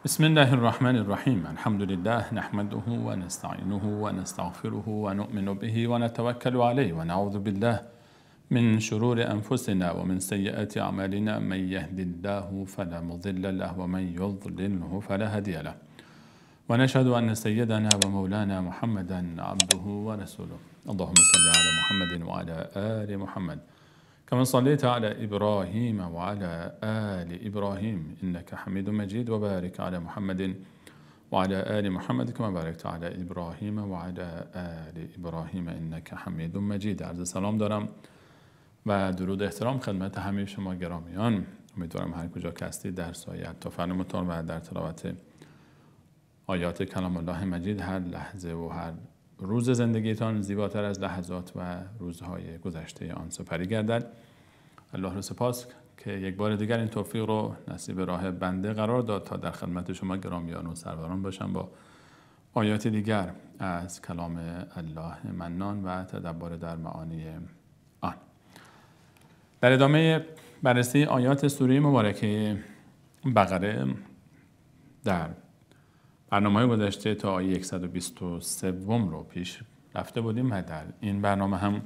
بسم الله الرحمن الرحيم الحمد لله نحمده ونستعينه ونستغفره ونؤمن به ونتوكل عليه ونعوذ بالله من شرور أنفسنا ومن سيئات أعمالنا من يهد الله فلا مضل له ومن يضلله فلا هادي له ونشهد أن سيدنا ومولانا محمدا عبده ورسوله اللهم صل على محمد وعلى آل محمد كما صليت على إبراهيم وعلى آل إبراهيم إنك حميد مجيد وبارك على محمد وعلى آل محمد كما باركت على إبراهيم وعلى آل إبراهيم إنك حميد مجيد. عرض سلام دارم و درود احترام خدمت همه شما گرامیان. امیدوارم هر کجا که هستید در سایه اطراف متون و در تلاوت آیات کلام الله مجید هر لحظه و هر روز زندگیتان زیباتر از لحظات و روزهای گذشته آن سپری گردد. الله رو سپاس که یک بار دیگر این توفیق رو نصیب راه بنده قرار داد تا در خدمت شما گرامیان و سروران باشم با آیات دیگر از کلام الله منان و تدبر در معانی آن. در ادامه بررسی آیات سوره مبارکه بقره در برنامه‌های گذشته تا آیه 123 رو پیش رفته بودیم و در این برنامه هم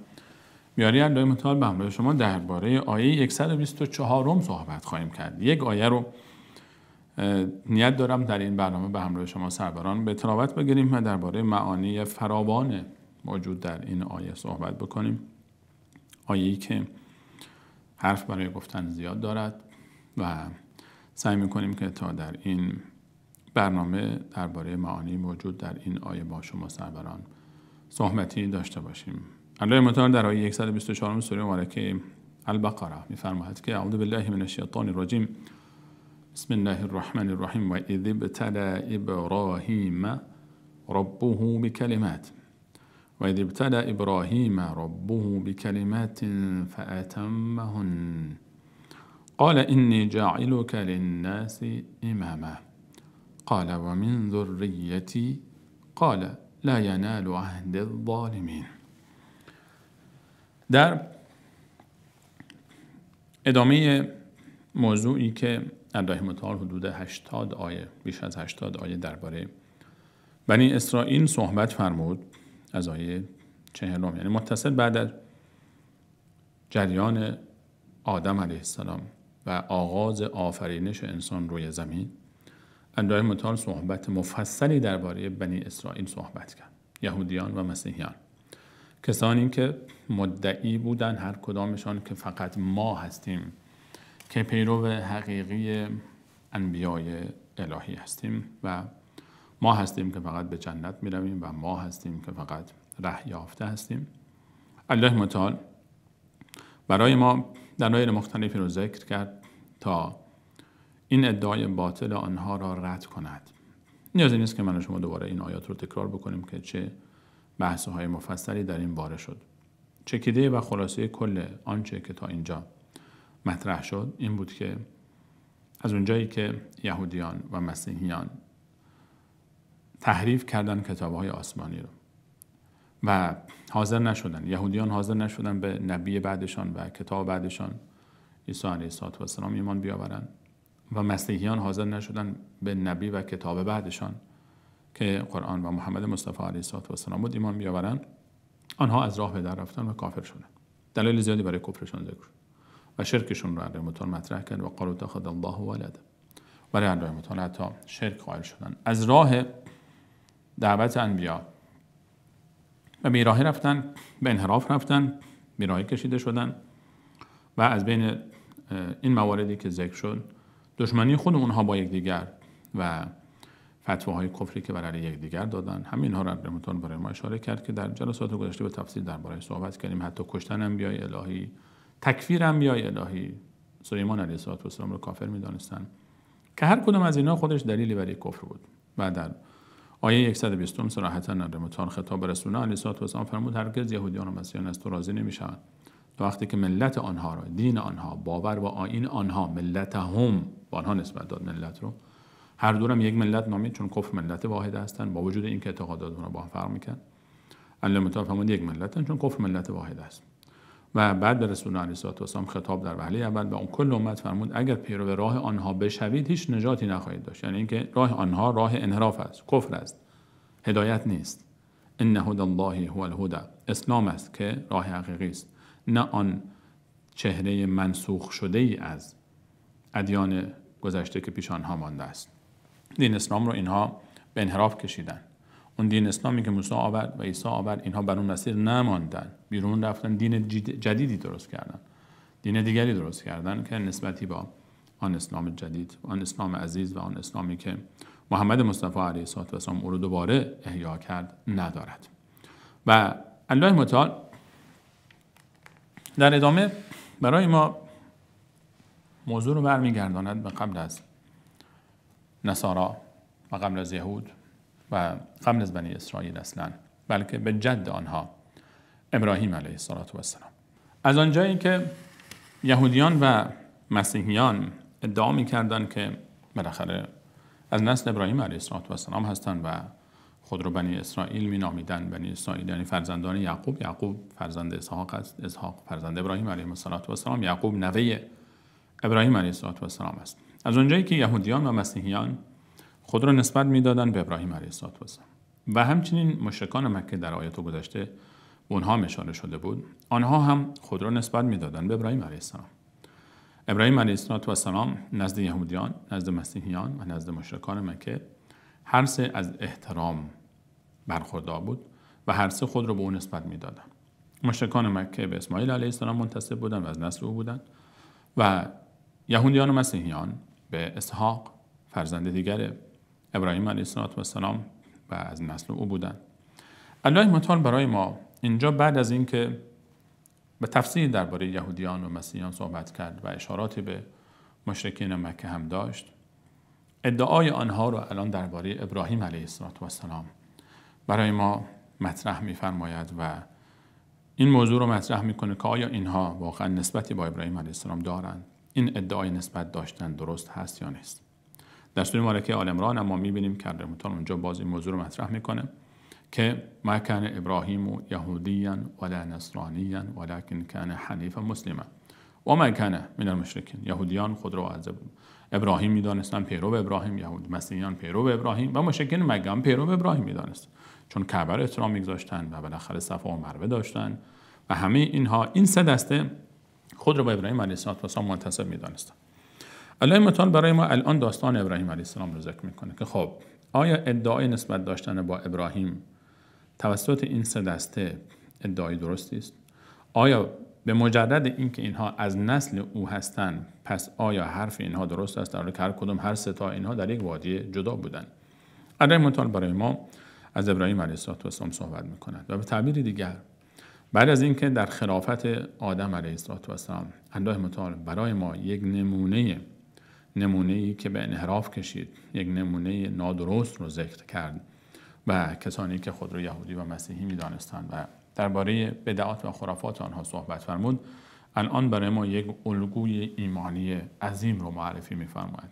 میاری الله متعال به همراه شما درباره آیه 124 صحبت خواهیم کرد. یک آیه رو نیت دارم در این برنامه به همراه شما سروران به تلاوت بگیریم و درباره معانی فراوان موجود در این آیه صحبت بکنیم. آیه‌ای که حرف برای گفتن زیاد دارد و سعی می‌کنیم که تا در این برنامه درباره معانی موجود در این آیه با شما سروران صحبتی داشته باشیم. الله متعال در آیه 124 سوره مبارکه البقره می‌فرماید که اعوذ بالله من الشیطان الرجیم بسم الله الرحمن الرحیم و اذ ابتلى ابراهیم ربه بکلمات و اذ ابتلى ابراهیم ربه بکلمات فاتمهن قال انی جاعلک للناس اماما قال ومن ذريتي قال لا ينال عهد الظالمين. در ادامه موضوعی که الله متعال حدود 80 آیه بیش از 80 آیه درباره بنی اسرائیل صحبت فرمود از آیه 40 یعنی متصل بعد از جریان آدم علیه السلام و آغاز آفرینش انسان روی زمین الله متعال صحبت مفصلی درباره بنی اسرائیل صحبت کرد. یهودیان و مسیحیان، کسانی که مدعی بودن هر کدامشان که فقط ما هستیم که پیرو حقیقی انبیای الهی هستیم و ما هستیم که فقط به جنت می رویم و ما هستیم که فقط ره یافته هستیم. الله متعال برای ما دلایل مختلفی رو ذکر کرد تا این ادعای باطل آنها را رد کند. نیازی نیست که من و شما دوباره این آیات رو تکرار بکنیم که چه بحث‌های مفصلی در این باره شد. چکیده و خلاصه کل آنچه که تا اینجا مطرح شد این بود که از اونجایی که یهودیان و مسیحیان تحریف کردن کتاب‌های آسمانی رو و حاضر نشدن، یهودیان حاضر نشدن به نبی بعدشان و کتاب بعدشان عیسی علیه السلام ایمان بیاورند و مسیحیان حاضر نشدن به نبی و کتاب بعدشان که قرآن و محمد مصطفی علیه السلام بود ایمان بیاورند، آنها از راه به در رفتن و کافر شدند. دلایل زیادی برای کفرشون ذکر و شرکشون را الله متعال مطرح کرد و قالوا اتخذ الله ولدا. برای الله متعال حتی شرک قائل شدن، از راه دعوت انبیا و بیراهی رفتن، به انحراف رفتن، بیراهی کشیده شدن و از بین این مواردی که ذکر شد دشمنی خود اونها با یکدیگر و فتواهای کفری که بر علیه یکدیگر دادن، همین اینها را الله متعال برای ما اشاره کرد که در جلسات گذشته به تفصیل درباره صحبت کردیم. حتی کشتن انبیای الهی، تکفیر انبیای الهی، سلیمان علیه السلام رو کافر می‌دانستند که هر کدام از اینا خودش دلیلی برای کفر بود. و در آیه 120 صراحتاً الله متعال خطاب به رسول الله علیه السلام فرمود هرگز یهودیان و مسیحیان از تو راضی نمی‌شوند تا وقتی که ملت آنها را، دین آنها، باور و آیین آنها، ملتهم با آنها نسبت داد ملت رو، هر دورم یک ملت نامید چون کفر ملت واحد هستند با وجود اینکه اعتقادات اونها با هم فرق می‌کنه. الله متعال فرمود یک ملتن چون کفر ملت واحد است و بعد به رسول الله علیه السلام خطاب در وهله اول به اون کل امت فرمود اگر پیرو راه آنها بشوید هیچ نجاتی نخواهید داشت. یعنی اینکه راه آنها راه انحراف است، کفر است، هدایت نیست. ان هدی الله هو الهدی، اسلام است که راه حقیقی است، نه آن چهره منسوخ شده ای از ادیان گذشته که پیش آنها مانده است. دین اسلام رو اینها به انحراف کشیدن. اون دین اسلامی که موسی آورد و عیسی آورد، اینها بر اون مسیر نماندن، بیرون رفتن، دین جدیدی درست کردن، دین دیگری درست کردن که نسبتی با آن اسلام جدید، آن اسلام عزیز و آن اسلامی که محمد مصطفی علیه السلام او رو دوباره احیا کرد ندارد. و الله متعال در ادامه برای ما موضوع رو برمیگرداند به قبل از نصارا و قبل از یهود و قبل از بنی اسرائیل اصلا، بلکه به جد آنها ابراهیم علیه السلام. از آنجایی که یهودیان و مسیحیان ادعا می‌کردند که بالاخره از نسل ابراهیم علیه السلام هستند و خود رو بنی اسرائیل می‌نامیدند. بنی اسرائیل یعنی فرزندان یعقوب، یعقوب فرزند اسحاق است، اسحاق فرزند ابراهیم علیه السلام، یعقوب نوه ابراهیم علیه السلام است. از اونجایی که یهودیان و مسیحیان خود را نسبت میدادند به ابراهیم علیه السلام و همچنین مشرکان مکه در آیات گذشته به اونها اشاره شده بود، آنها هم خود را نسبت میدادند به ابراهیم علیه السلام. ابراهیم علیه السلام نزد یهودیان، نزد مسیحیان و نزد مشرکان مکه هر سه از احترام برخوردار بود و هر سه خود را به او نسبت میدادند. مشرکان مکه به اسماعیل علیه السلام منتسب بودند و از نسل او بودند و یهودیان و مسیحیان به اسحاق فرزند دیگر ابراهیم علیه السلام و از نسل او بودند. الله متعال برای ما اینجا بعد از اینکه به تفصیل درباره یهودیان و مسیحیان صحبت کرد و اشاراتی به مشرکین مکه هم داشت، ادعای آنها رو الان درباره ابراهیم علیه السلام برای ما مطرح می‌فرماید و این موضوع رو مطرح می‌کنه که آیا اینها واقعا نسبتی با ابراهیم علیه السلام دارند؟ این ادعای نسبت داشتن درست هست یا نیست؟ در سوره مبارکه آل عمران اما می‌بینیم که الله تعالی اونجا باز این موضوع رو مطرح می‌کنه که ما کان ابراهیم یهودیا ولا نصرانیا ولکن کان حنیفا مسلما و ما کان من المشرکین. یهودیان خود را از ابراهیم می‌دانستند، پیرو ابراهیم، یهود مسیحیان پیرو ابراهیم و مشرکین مکه هم پیرو ابراهیم می‌دانست، چون کعبه را احترام می‌گذاشتند و بالاخره صفا و مروه داشتند و همه اینها، این سه دسته خود را به ابراهیم علیه السلام منتسب می‌دانستند. الله متعال برای ما الان داستان ابراهیم علیه السلام رو ذکر می‌کنه که خب آیا ادعای نسبت داشتن با ابراهیم توسط این سه دسته ادعای درستی است؟ آیا به مجرد اینکه اینها از نسل او هستند پس آیا حرف اینها درست است، در حالی که هر کدوم هر سه تا اینها در یک وادی جدا بودند؟ الله متعال برای ما از ابراهیم علیه السلام صحبت می‌کند و به تعبیر دیگر بعد از اینکه در خلافت آدم علیه السلام الله متعال برای ما یک نمونه‌ای که به انحراف کشید، یک نمونه نادرست رو ذکر کرد و کسانی که خود را یهودی و مسیحی می‌دانستند و درباره بدعات و خرافات آنها صحبت فرمود، الان برای ما یک الگوی ایمانی عظیم رو معرفی می‌فرماید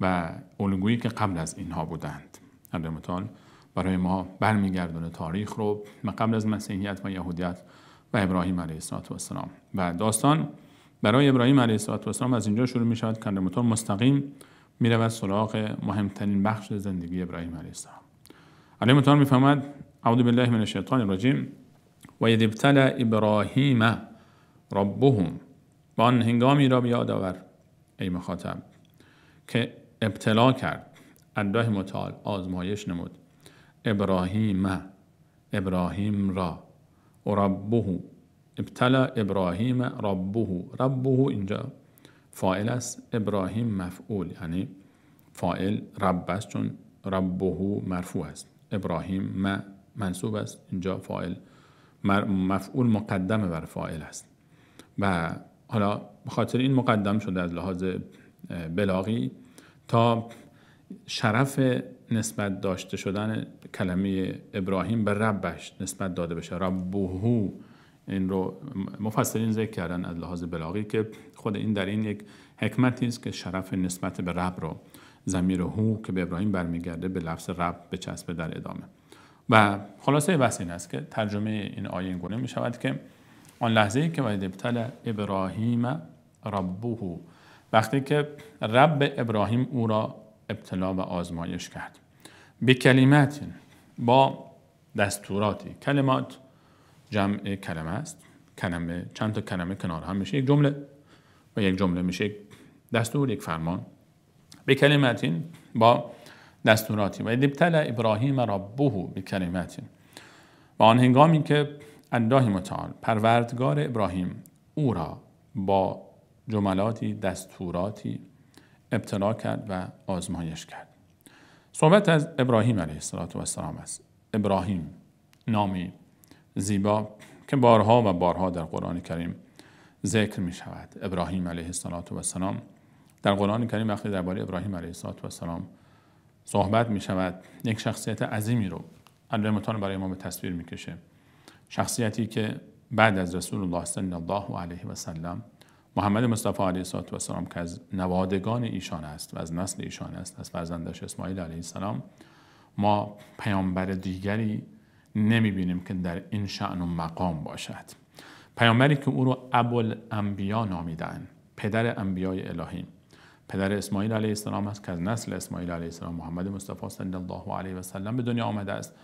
و الگویی که قبل از اینها بودند. الله متعال برای ما برمیگردونه تاریخ رو قبل از مسیحیت و یهودیت و ابراهیم علیه السلام و داستان برای ابراهیم علیه السلام از اینجا شروع می شود که الله متعال مستقیم می رود سراغ مهمترین بخش زندگی ابراهیم علیه السلام. الله متعال می فرماید اعوذ بالله من الشیطان الرجیم و اذ ابتلی ابراهیم ربه، و آن هنگامی را بیاد آور ای مخاطب که ابتلا کرد، الله متعال آزمایش نمود ابراهیم را و ربه، ابتلا ابراهیم ربه اینجا فاعل است، ابراهیم مفعول، یعنی فاعل رب است چون ربه مرفوع است، ابراهیم منصوب است، اینجا فاعل مفعول مقدم بر فاعل است و حالا بخاطر این مقدم شده از لحاظ بلاغی تا شرف نسبت داشته شدن کلمه ابراهیم به ربش نسبت داده بشه، ربه. این رو مفسرین ذکر کردن از لحاظ بلاغی که خود این در این یک حکمتی است که شرف نسبت به رب رو، ضمیر هو که به ابراهیم برمیگرده به لفظ رب بچسبه در ادامه. و خلاصه بحث این است که ترجمه این آیه این گونه می شود که آن لحظه‌ای که وید ابتلى ابراهیم ربه، وقتی که رب ابراهیم او را ابتلا و آزمایش کرد، به کلمات، با دستوراتی. کلمات جمع کلمه است. کلمه، چند تا کلمه کنار هم میشه یک جمله و یک جمله میشه یک دستور، یک فرمان. به کلمات، با دستوراتی. و ابتلى ابراهیم ربه به کلمات، و آن هنگامی که الله متعال پروردگار ابراهیم او را با جملاتی، دستوراتی ابتلا کرد و آزمایش کرد. صحبت از ابراهیم علیه السلام است. ابراهیم نامی زیبا که بارها و بارها در قرآن کریم ذکر می شود. ابراهیم علیه السلام در قرآن کریم وقتی درباره ابراهیم علیه السلام صحبت می شود، یک شخصیت عظیمی رو الله متعال برای ما به تصویر می کشه. شخصیتی که بعد از رسول الله صلی الله علیه و سلم محمد مصطفی علیه السلام که از نوادگان ایشان است و از نسل ایشان است، از فرزندش اسماعیل علیه السلام، ما پیامبر دیگری نمی بینیم که در این شأن و مقام باشد. پیامبری که او رو ابوالانبیا نامیدن، پدر انبیای الهی، پدر اسماعیل علیه السلام است که از نسل اسماعیل علیه السلام محمد مصطفی صلی الله علیه و سلم به دنیا آمده است،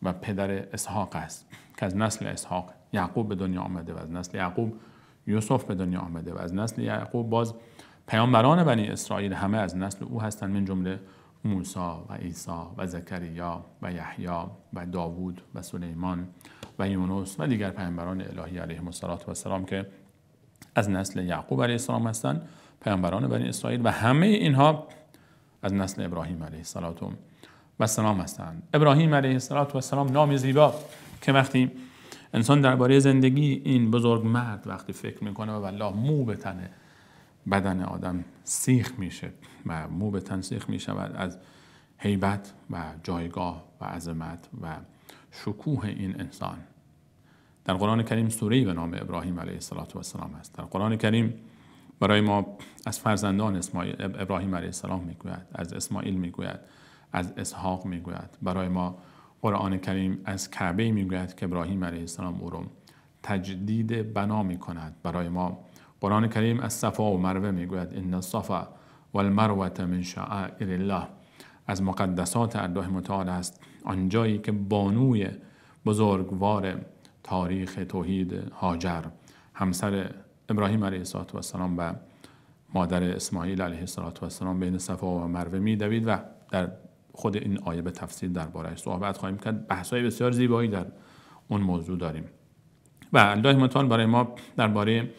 و پدر اسحاق است که از نسل اسحاق یعقوب به دنیا آمده و از نسل یعقوب یوسف به دنیا آمده و از نسل یعقوب باز پیامبران بنی اسرائیل همه از نسل او هستند، من جمله موسی و عیسی و زکریا و یحیی و داوود و سلیمان و یونس و دیگر پیامبران الهی علیهم السلام که از نسل یعقوب علیه السلام هستند، پیامبران بنی اسرائیل، و همه اینها از نسل ابراهیم علیه السلام هستند. ابراهیم علیه السلام نام زیبا که وقتی انسان درباره زندگی این بزرگ مرد وقتی فکر میکنه و والله مو به تن بدن آدم سیخ میشه و مو به تن سیخ میشود از هیبت و جایگاه و عظمت و شکوه این انسان. در قرآن کریم سوره‌ای به نام ابراهیم علیه السلام است. در قرآن کریم برای ما از فرزندان ابراهیم علیه السلام میگوید، از اسماعیل میگوید، از اسحاق میگوید. برای ما قرآن کریم از کعبه میگوید که ابراهیم علیه السلام او را تجدید بنا میکند. برای ما قرآن کریم از صفا و مروه میگوید ان الصفا والمروه من شعائر الله، از مقدسات الله متعال است، آنجایی که بانوی بزرگوار تاریخ توحید هاجر، همسر ابراهیم علیه السلام و مادر اسماعیل علیه السلام بین صفا و مروه میدوید و در خود این آیه به تفصیل درباره‌اش صحبت خواهیم کرد. بحث‌های بسیار زیبایی در اون موضوع داریم و الله متعال برای ما درباره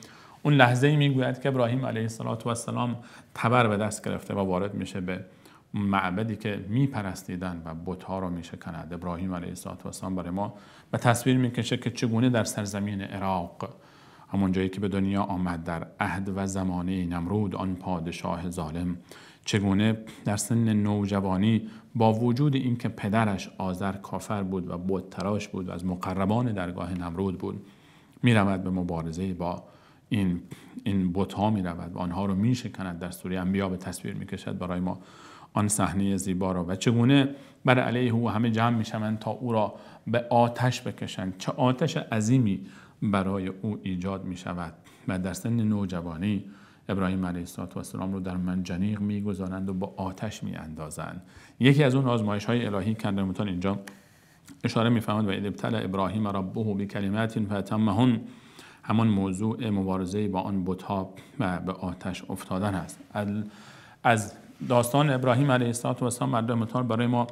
اون لحظه‌ای میگوید که ابراهیم علیه السلام تبر به دست گرفته و وارد میشه به معبدی که میپرستیدن و بت‌ها رو میشکند. ابراهیم علیه السلام برای ما به تصویر میکشه که چگونه در سرزمین عراق، همون جایی که به دنیا آمد در عهد و زمانه نمرود آن پادشاه ظالم، چگونه در سن نوجوانی با وجود اینکه پدرش آذر کافر بود و بت تراش بود و از مقربان درگاه نمرود بود، میرود به مبارزه با این بت‌ها میرود و آنها رو میشکند. در سوره انبیا به تصویر میکشد برای ما آن صحنه زیبا را و چگونه بر علیه او همه جمع میشوند تا او را به آتش بکشند. چه آتش عظیمی برای او ایجاد میشود و در سن نوجوانی ابراهیم علیه السلام رو در منجنیق میگذارند و با آتش میاندازند. یکی از اون آزمایش‌های الهی که الله متعال اینجا اشاره می‌فرماید و اذ ابتلی ابراهیم ربه بکلمات فاتمهن، همان موضوع مبارزه با آن بت‌ها و به آتش افتادن است. از داستان ابراهیم علیه السلام الله متعال برای ما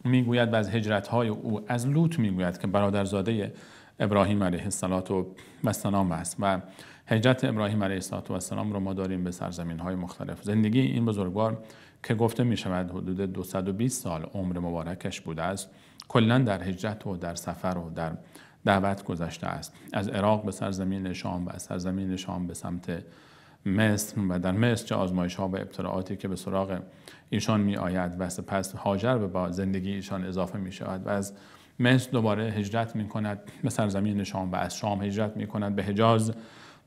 میگوید و از هجرت‌های او، از لوط میگوید که برادرزاده ابراهیم علیه السلام است و هجرت ابراهیم علیه السلام رو ما داریم به سرزمین‌های مختلف. زندگی این بزرگوار که گفته می شود حدود 220 سال عمر مبارکش بوده است، کلاً در هجرت و در سفر و در دعوت گذشته است. از عراق به سرزمین شام و از سرزمین شام به سمت مصر و در مصر چه آزمایش‌ها و ابتلاعاتی که به سراغ ایشان می آید و سپس هاجر به زندگی ایشان اضافه می شود و از مصر دوباره هجرت می کند به سرزمین شام و از شام هجرت می کند به حجاز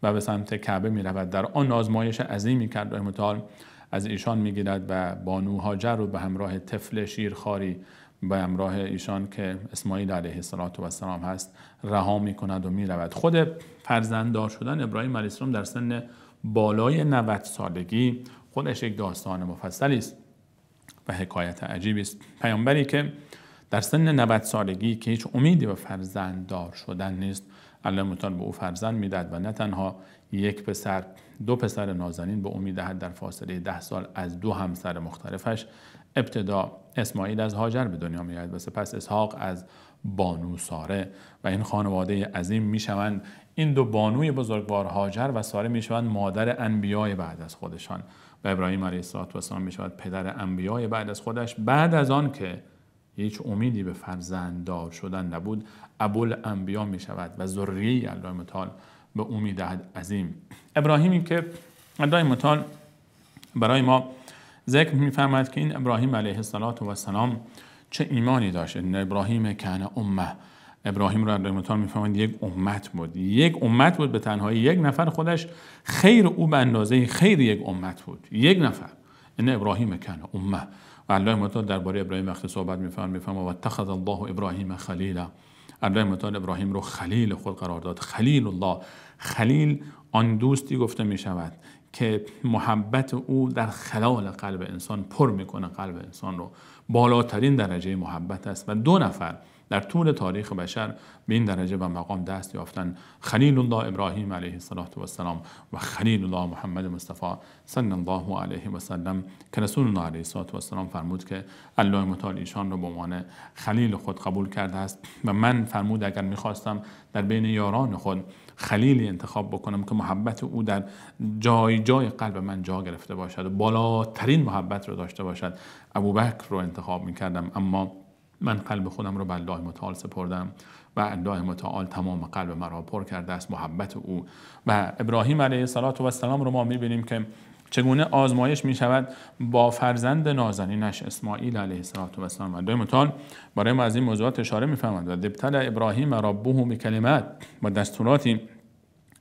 و به سمت کعبه می رود. در آن آزمایش عظیمی که الله تعالی از ایشان می گیرد و بانو هاجر رو به همراه طفل شیرخواری با همراه ایشان که اسماعیل علیه السلام هست رها میکند و میرود. خود فرزنددار شدن ابراهیم علیه السلام در سن بالای 90 سالگی خودش یک داستان مفصلی است و حکایت عجیبی است. پیامبری که در سن 90 سالگی که هیچ امیدی به فرزنددار شدن نیست، الله متعال به او فرزند میدهد و نه تنها یک پسر، 2 پسر نازنین به او میدهد در فاصله 10 سال از 2 همسر مختلفش. ابتدا اسماعیل از هاجر به دنیا میآید و سپس اسحاق از بانو ساره و این خانواده عظیم میشوند. این 2 بانوی بزرگوار هاجر و ساره میشوند مادر انبیای بعد از خودشان و ابراهیم علیه السلام میشود پدر انبیای بعد از خودش. بعد از آن که هیچ امیدی به فرزنددار شدن نبود، ابوالانبیا می شود و ذریه الله متعال به او می دهد عظیم. ابراهیمی که الله متعال برای ما ذکر می فرماید که این ابراهیم علیه السلام چه ایمانی داشت. این ابراهیم کان امه، ابراهیم را الله متعال می فرماید یک امت بود. یک امت بود به تنهایی، یک نفر خودش خیر او به اندازه خیر یک امت بود. یک نفر. این ابراهیم کان امه. و الله متعال درباره ابراهیم وقتی صحبت می‌فرماید و اتخذ الله ابراهیم خلیلا، الله متعال ابراهیم رو خلیل خود قرار داد. خلیل الله، خلیل آن دوستی گفته می شود که محبت او در خلال قلب انسان پر میکنه قلب انسان رو. بالاترین درجه محبت است و 2 نفر در طول تاریخ بشر به این درجه و مقام دست یافتن، خلیل الله ابراهیم علیه السلام و خلیل الله محمد مصطفی صلی الله علیه و سلم که رسول الله علیه السلام فرمود که الله متعال ایشان را به عنوان خلیل خود قبول کرده است و من فرمود اگر میخواستم در بین یاران خود خلیلی انتخاب بکنم که محبت او در جای جای قلب من جا گرفته باشد و بالاترین محبت رو داشته باشد، ابوبکر رو انتخاب میکردم. اما من قلب خودم رو به الله متعال سپردم و الله متعال تمام قلب مرا پر کرده است محبت او. و ابراهیم علیه السلام رو ما میبینیم که چگونه آزمایش میشود با فرزند نازنینش اسماعیل علیه السلام. الله متعال برای ما از این موضوعات اشاره میفرماید و ابتلى ابراهیم ربه بکلمات، با دستوراتی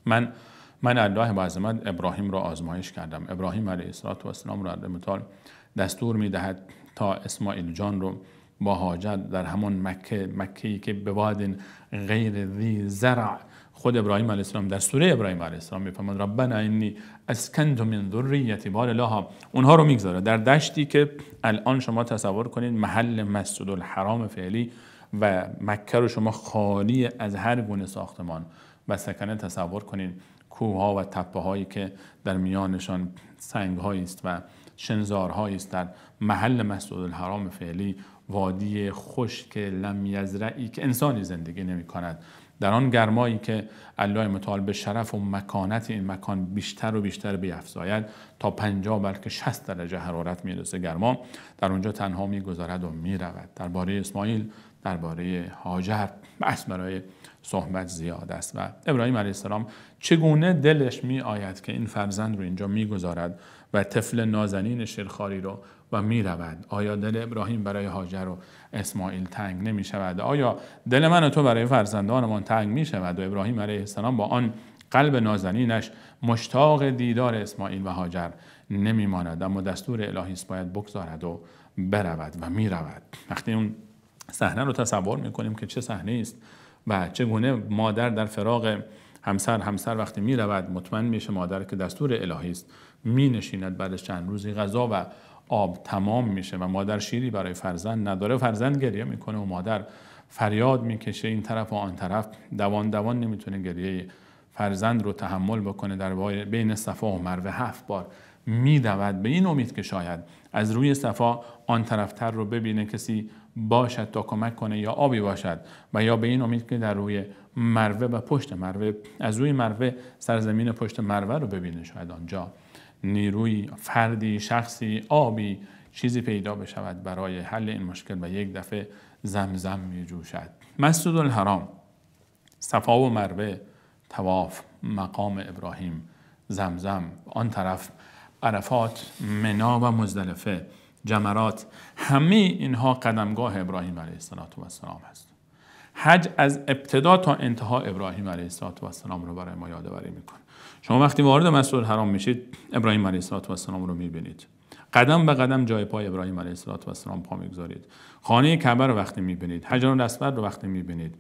من الله با عظمت ابراهیم را آزمایش کردم. ابراهیم علیه السلام را الله متعال دستور میدهد تا اسماعیل جان رو با هاجر در همون مکه‌ای که به واد غیر ذی زرع، خود ابراهیم علیه السلام در سوره ابراهیم علیه السلام میفرماد ربنا انی اسکنت من ذریتی بار لها، اونها رو میگذاره در دشتی که الان شما تصور کنید محل مسجد الحرام فعلی و مکه رو شما خالی از هر گونه ساختمان و سکنه تصور کنید، کوه‌ها و تپه‌هایی که در میانشان سنگ‌هایی است و شنزارهایی است. در محل مسجد الحرام فعلی وادی خشک لم یزرعی که انسانی زندگی نمی کند، در آن گرمایی که الله متعال به شرف و مکانت این مکان بیشتر و بیشتر بیفزاید تا 50 بلکه 60 درجه حرارت میرسه گرما، در اونجا تنها میگذارد و میرود. درباره اسماعیل، درباره هاجر بحث برای صحبت زیاد است و ابراهیم علیه السلام چگونه دلش می آید که این فرزند رو اینجا میگذارد و طفل نازنین شیرخواری رو و می رود. آیا دل ابراهیم برای هاجر و اسماعیل تنگ نمی شود؟ آیا دل من و تو برای فرزندانمان تنگ می شود؟ و ابراهیم علیه السلام با آن قلب نازنینش مشتاق دیدار اسماعیل و هاجر نمی ماند، اما دستور الهی است باید بگذارد و برود و می رود. وقتی اون صحنه رو تصور می کنیم که چه صحنه است و چگونه مادر در فراق همسر وقتی می رود مطمئن میشه مادر که دستور الهی است، می نشیند بعد از چند روزی غذا و آب تمام میشه و مادر شیری برای فرزند نداره، فرزند گریه میکنه و مادر فریاد میکشه این طرف و آن طرف، دوان نمیتونه گریه فرزند رو تحمل بکنه. در بین صفا و مروه 7 بار میدود به این امید که شاید از روی صفا آن طرفتر رو ببینه کسی باشد تا کمک کنه یا آبی باشد، و یا به این امید که در روی مروه و پشت مروه، از روی مروه سرزمین پشت مروه رو ببینه، شاید آنجا نیروی، فردی، شخصی، آبی، چیزی پیدا بشود برای حل این مشکل و یک دفعه زمزم می جوشد. مسجد الحرام، صفا و مروه، طواف، مقام ابراهیم، زمزم، آن طرف عرفات، منا و مزدلفه، جمرات، همه اینها قدمگاه ابراهیم علیه السلام هست. حج از ابتدا تا انتها ابراهیم علیه السلام رو برای ما یادآوری میکنه. شما وقتی وارد مسجد الحرام میشید ابراهیم علیه السلام رو میبینید. قدم به قدم جای پای ابراهیم علیه السلام پا میگذارید. خانه کعبه رو وقتی میبینید، حجر الاسود رو وقتی میبینید،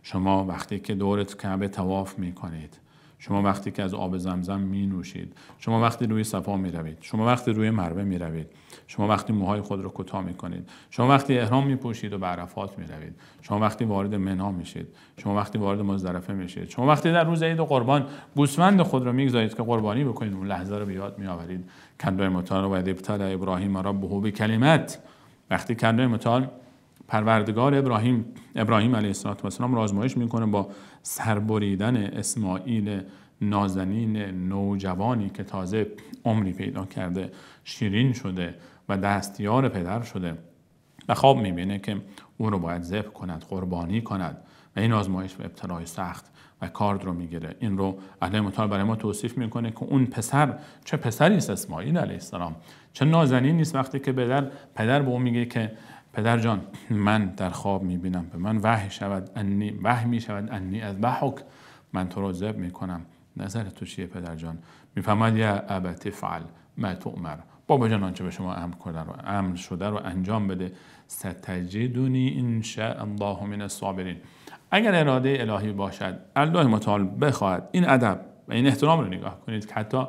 شما وقتی که دور کعبه طواف میکنید، شما وقتی که از آب زمزم می نوشید، شما وقتی روی صفا می روید، شما وقتی روی مروه می روید، شما وقتی موهای خود رو کوتاه می کنید، شما وقتی احرام می پوشید و به عرفات می روید، شما وقتی وارد منی میشید، شما وقتی وارد مزدلفه میشید، شما وقتی در روز عید قربان گوسفند خود رو میگذارید که قربانی بکنید، اون لحظه رو به یاد می آورید. کندوی متال و ابتلى ابراهیم ربه بکلمات، وقتی کندوی متال پروردگار ابراهیم علیه السلام را آزمایش میکنه با سربریدن اسماعیل نازنین نوجوانی که تازه عمری پیدا کرده، شیرین شده و دستیار پدر شده و خواب میبینه که او رو باید ذبح کند، قربانی کند و این آزمایش و ابتلای سخت و کارد رو میگیره. این رو اهل مطالعه برای ما توصیف میکنه که اون پسر چه پسری است اسماعیل علیه السلام، چه نازنین نیست وقتی که پدر به اون میگه که پدر جان من در خواب میبینم، به من وحی میشود انی اذبحک، من تو رو ذبح میکنم، نظر تو چیه پدر جان؟ میفهمد یا ابت فعل ما تؤمر، بابا جان آنچه به شما امر شده رو انجام بده، ستجدنی ان شاء الله من الصابرین. اگر اراده الهی باشد، الله متعال بخواهد، این ادب و این احترام رو نگاه کنید که حتی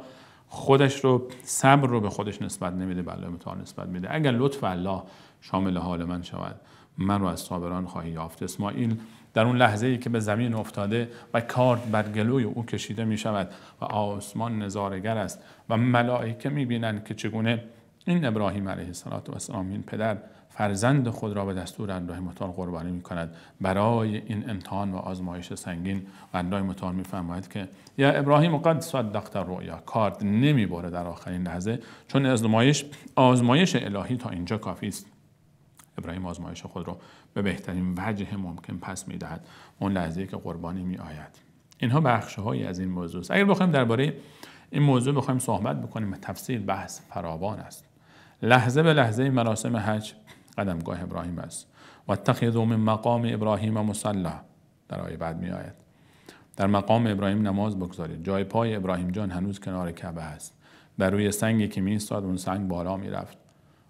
خودش رو، صبر رو به خودش نسبت نمیده، به الله متعال نسبت میده. اگر لطف الله شامل حال من شود، من رو از صابران خواهی یافت. اسماعیل در اون لحظه‌ای که به زمین افتاده و کارد بر گلوی او کشیده می شود و آسمان نظاره‌گر است و ملائکه می بینند که چگونه این ابراهیم علیه السلام، این پدر، فرزند خود را به دستور الله متعال قربانی می کند برای این امتحان و آزمایش سنگین. و الله متعال می فرماید که یا ابراهیم قد صدقت الرؤیا، کارد نمی بره در آخرین لحظه، چون آزمایش الهی تا اینجا کافی است. ابراهیم آزمایش خود رو به بهترین وجه ممکن پس میدهد، اون لحظه‌ای که قربانی می آید. اینها بخش‌هایی از این موضوع است. اگر بخوایم درباره این موضوع بخوایم صحبت بکنیم، تفصیل بحث فراوان است. لحظه به لحظه مراسم حج قدمگاه ابراهیم است. و اتخذوا من مقام ابراهیم مصلی، در آیه بعد می آید. در مقام ابراهیم نماز بگذارید. جای پای ابراهیم جان هنوز کنار کعبه است. بر روی سنگی که می ایستاد، اون سنگ بالا می رفت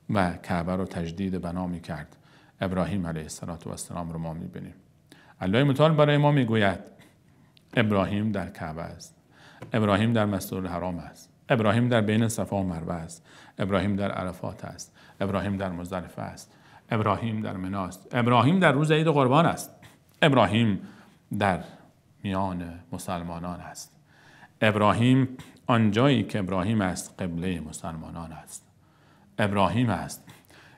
و کعبه رو تجدید بنا می کرد. ابراهیم علیه السلام رو ما می بینیم. الله متعال برای ما می گوید ابراهیم در کعبه است، ابراهیم در مسجد الحرام است، ابراهیم در بین صفا و مروه است، ابراهیم در عرفات است، ابراهیم در مزدلفه است، ابراهیم در منی است، ابراهیم در روز عید قربان است، ابراهیم در میان مسلمانان است. ابراهیم آنجایی که ابراهیم است قبله مسلمانان است. ابراهیم است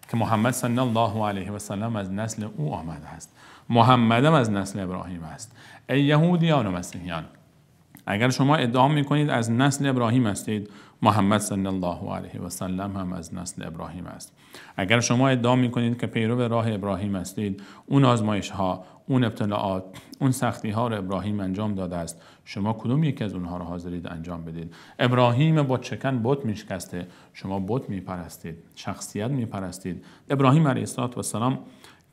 که محمد صلی الله علیه و سلم از نسل او آمده است. محمدم از نسل ابراهیم است. ای یهودیان و مسیحیان، اگر شما ادعا میکنید از نسل ابراهیم هستید، محمد صلی الله علیه و سلم هم از نسل ابراهیم است. اگر شما ادعا میکنید که پیرو راه ابراهیم هستید، اون آزمایش ها، اون ابتلاعات، اون سختی ها رو ابراهیم انجام داده است. شما کدوم یکی از اونها رو حاضرید انجام بدید؟ ابراهیم بت شکن بت میشکسته، شما بت میپرستید، شخصیت میپرستید. ابراهیم علیه السلام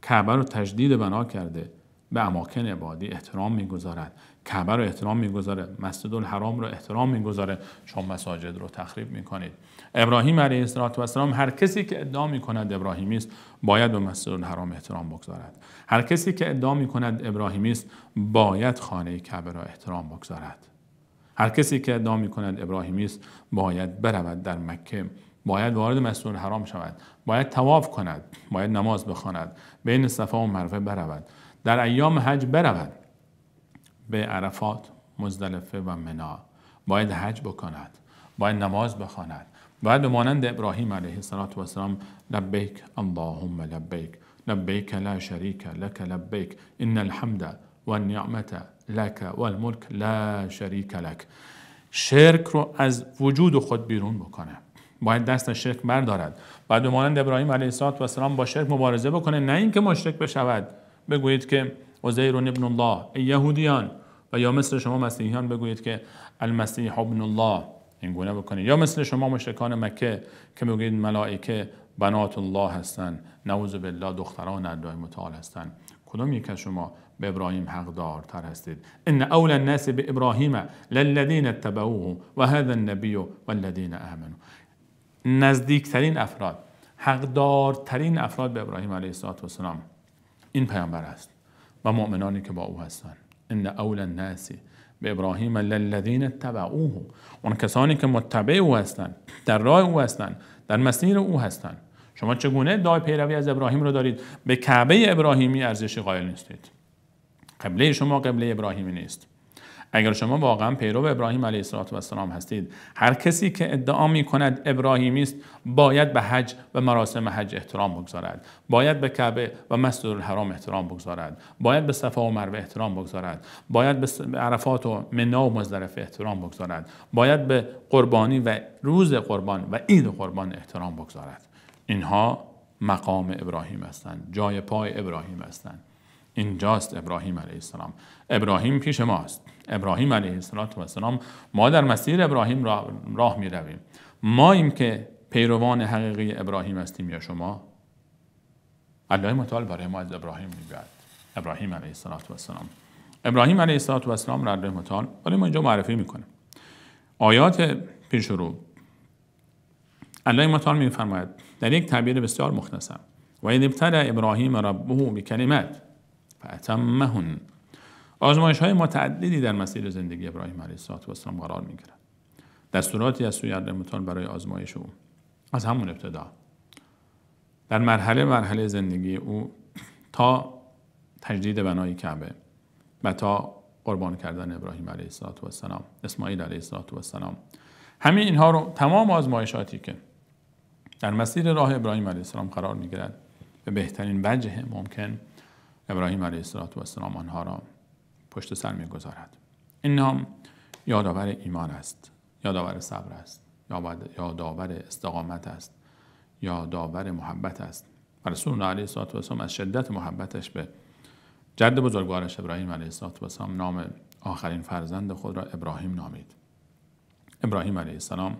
کعبه رو تجدید بنا کرده، به اماکن عبادی احترام میگذارد، کعبه رو احترام میگذاره، مسجد الحرام رو احترام میگذاره، شما مساجد رو تخریب میکنید. ابراهیم علیه السلام، هر کسی که ادعا میکند ابراهیمی است باید به مسجد الحرام احترام بگذارد. هر کسی که ادعا میکند ابراهیمی است باید خانه کعبه را احترام بگذارد. هر کسی که ادعا میکند ابراهیمی است باید برود در مکه، باید وارد مسجد الحرام شود، باید طواف کند، باید نماز بخواند، بین صفا و مروه برود، در ایام حج برود به عرفات، مزدلفه و منی، باید حج بکند، باید نماز بخواند، باید به مانند ابراهیم علیه السلام لبیک اللهم لبیک لبیک لا شریک لک لبیک ان الحمد والنعمت لک والملک لا شریک لک. شرک رو از وجود خود بیرون بکنه، باید دست از شرک بردارد، باید به مانند ابراهیم علیه السلام با شرک مبارزه بکنه، نه اینکه مشرک بشود. بگویید که عزیر ابن الله، ای یهودیان، و یا مثل شما مسیحیان بگویید که المسیح ابن الله، این گونه بکنید. یا مثل شما مشرکان مکه که بگویید ملائکه بنات الله هستند، نعوذ بالله دختران الله متعال هستند. کدام یک از شما به ابراهیم حقدارتر هستید؟ ان اول الناس بابراهیم للذین اتبعوه و هذا النبی والذین آمنوا. نزدیکترین افراد، حقدارترین افراد به ابراهیم علیه السلام این پیامبر است و مؤمنانی که با او هستند. ان اول الناس به ابراهیم للذین اتبعوه، اون کسانی که متبع او هستند، در راه او هستند، در مسیر او هستند. شما چگونه ادعای پیروی از ابراهیم رو دارید؟ به کعبه ابراهیمی ارزش قائل نیستید. قبله شما قبله ابراهیمی نیست. اگر شما واقعا پیرو ابراهیم علیه السلام هستید، هر کسی که ادعا می کند ابراهیمی است باید به حج و مراسم حج احترام بگذارد، باید به کعبه و مسجد الحرام احترام بگذارد، باید به صفا و مروه احترام بگذارد، باید به عرفات و منی و مزدلفه احترام بگذارد، باید به قربانی و روز قربان و عید قربان احترام بگذارد. اینها مقام ابراهیم هستند، جای پای ابراهیم هستند. اینجاست ابراهیم علیه السلام. ابراهیم پیش ماست. ابراهیم علیه السلام، ما در مسیر ابراهیم راه می رویم. ماییم که پیروان حقیقی ابراهیم هستیم یا شما؟ الله متعال برای ما از ابراهیم میگوید. ابراهیم علیه السلام. ابراهیم علیه السلام را الله متعال برای ما اینجا معرفی میکنه. آیات پیش رو الله متعال میفرماید در یک تعبیر بسیار مختصر: و اذ ابتلى ابراهیم ربه بکلمات فاتمهن. آزمایش‌های متعددی در مسیر زندگی ابراهیم علیه السلام قرار می‌گیرد. دستوراتی از سوی الله متعال برای آزمایش او از همون ابتدا در مرحله زندگی او تا تجدید بنای کعبه و تا قربان کردن ابراهیم علیه السلام، اسماعیل علیه السلام، همه اینها رو، تمام آزمایشاتی که در مسیر راه ابراهیم علیه السلام قرار می‌گیرد، به بهترین وجه ممکن ابراهیم علیه السلام آنها را پشت سر می‌گذارد. این نام یادآور ایمان است، یادآور صبر است، یادآور استقامت است، یادآور محبت است. و رسول الله علیه السلام از شدت محبتش به جد بزرگوارش ابراهیم علیه السلام نام آخرین فرزند خود را ابراهیم نامید. ابراهیم علیه السلام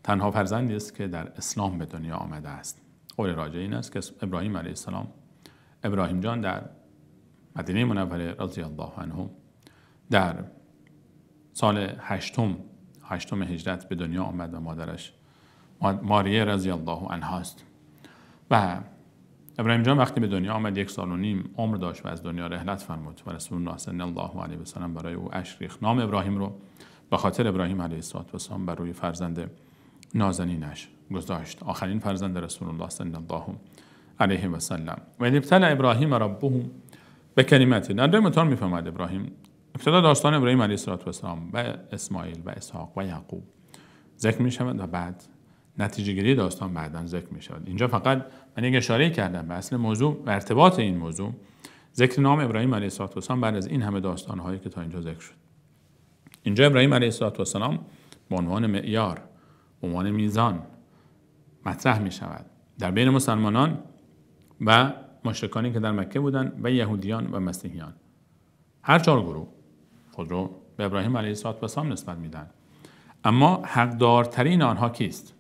تنها فرزندی است که در اسلام به دنیا آمده است. قول راجع این است که ابراهیم علیه السلام، ابراهیم جان، در مدینه منوره رضی الله عنه در سال هشتم هجرت به دنیا آمد و مادرش ماریه رضی الله عنها است. و ابراهیم جان وقتی به دنیا آمد 1.5 سال عمر داشت و از دنیا رحلت فرمود و رسول الله صلی الله علیه و سلم برای او اشک ریخت. نام ابراهیم رو به خاطر ابراهیم علیه السلام بر روی فرزند نازنینش گذاشت، آخرین فرزند رسول الله صلی الله علیه و سلم. و ابتلى ابراهیم ربه بکلمات. در متون میفهمد ابراهیم، ابتدا داستان ابراهیم علیه السلام و اسماعیل و اسحاق و یعقوب ذکر می شود و بعد نتیجه گیری داستان بعداً ذکر می شود. اینجا فقط من یک اشاره کردم به اصل موضوع و ارتباط این موضوع، ذکر نام ابراهیم علیه السلام بعد از این همه داستان‌هایی که تا اینجا ذکر شد. اینجا ابراهیم علیه السلام به عنوان معیار، به عنوان میزان مطرح می شود در بین مسلمانان و مشرکانی که در مکه بودند و یهودیان و مسیحیان. هر 4 گروه خود رو به ابراهیم علیه السلام نسبت میدن. اما حقدارترین آنها کیست؟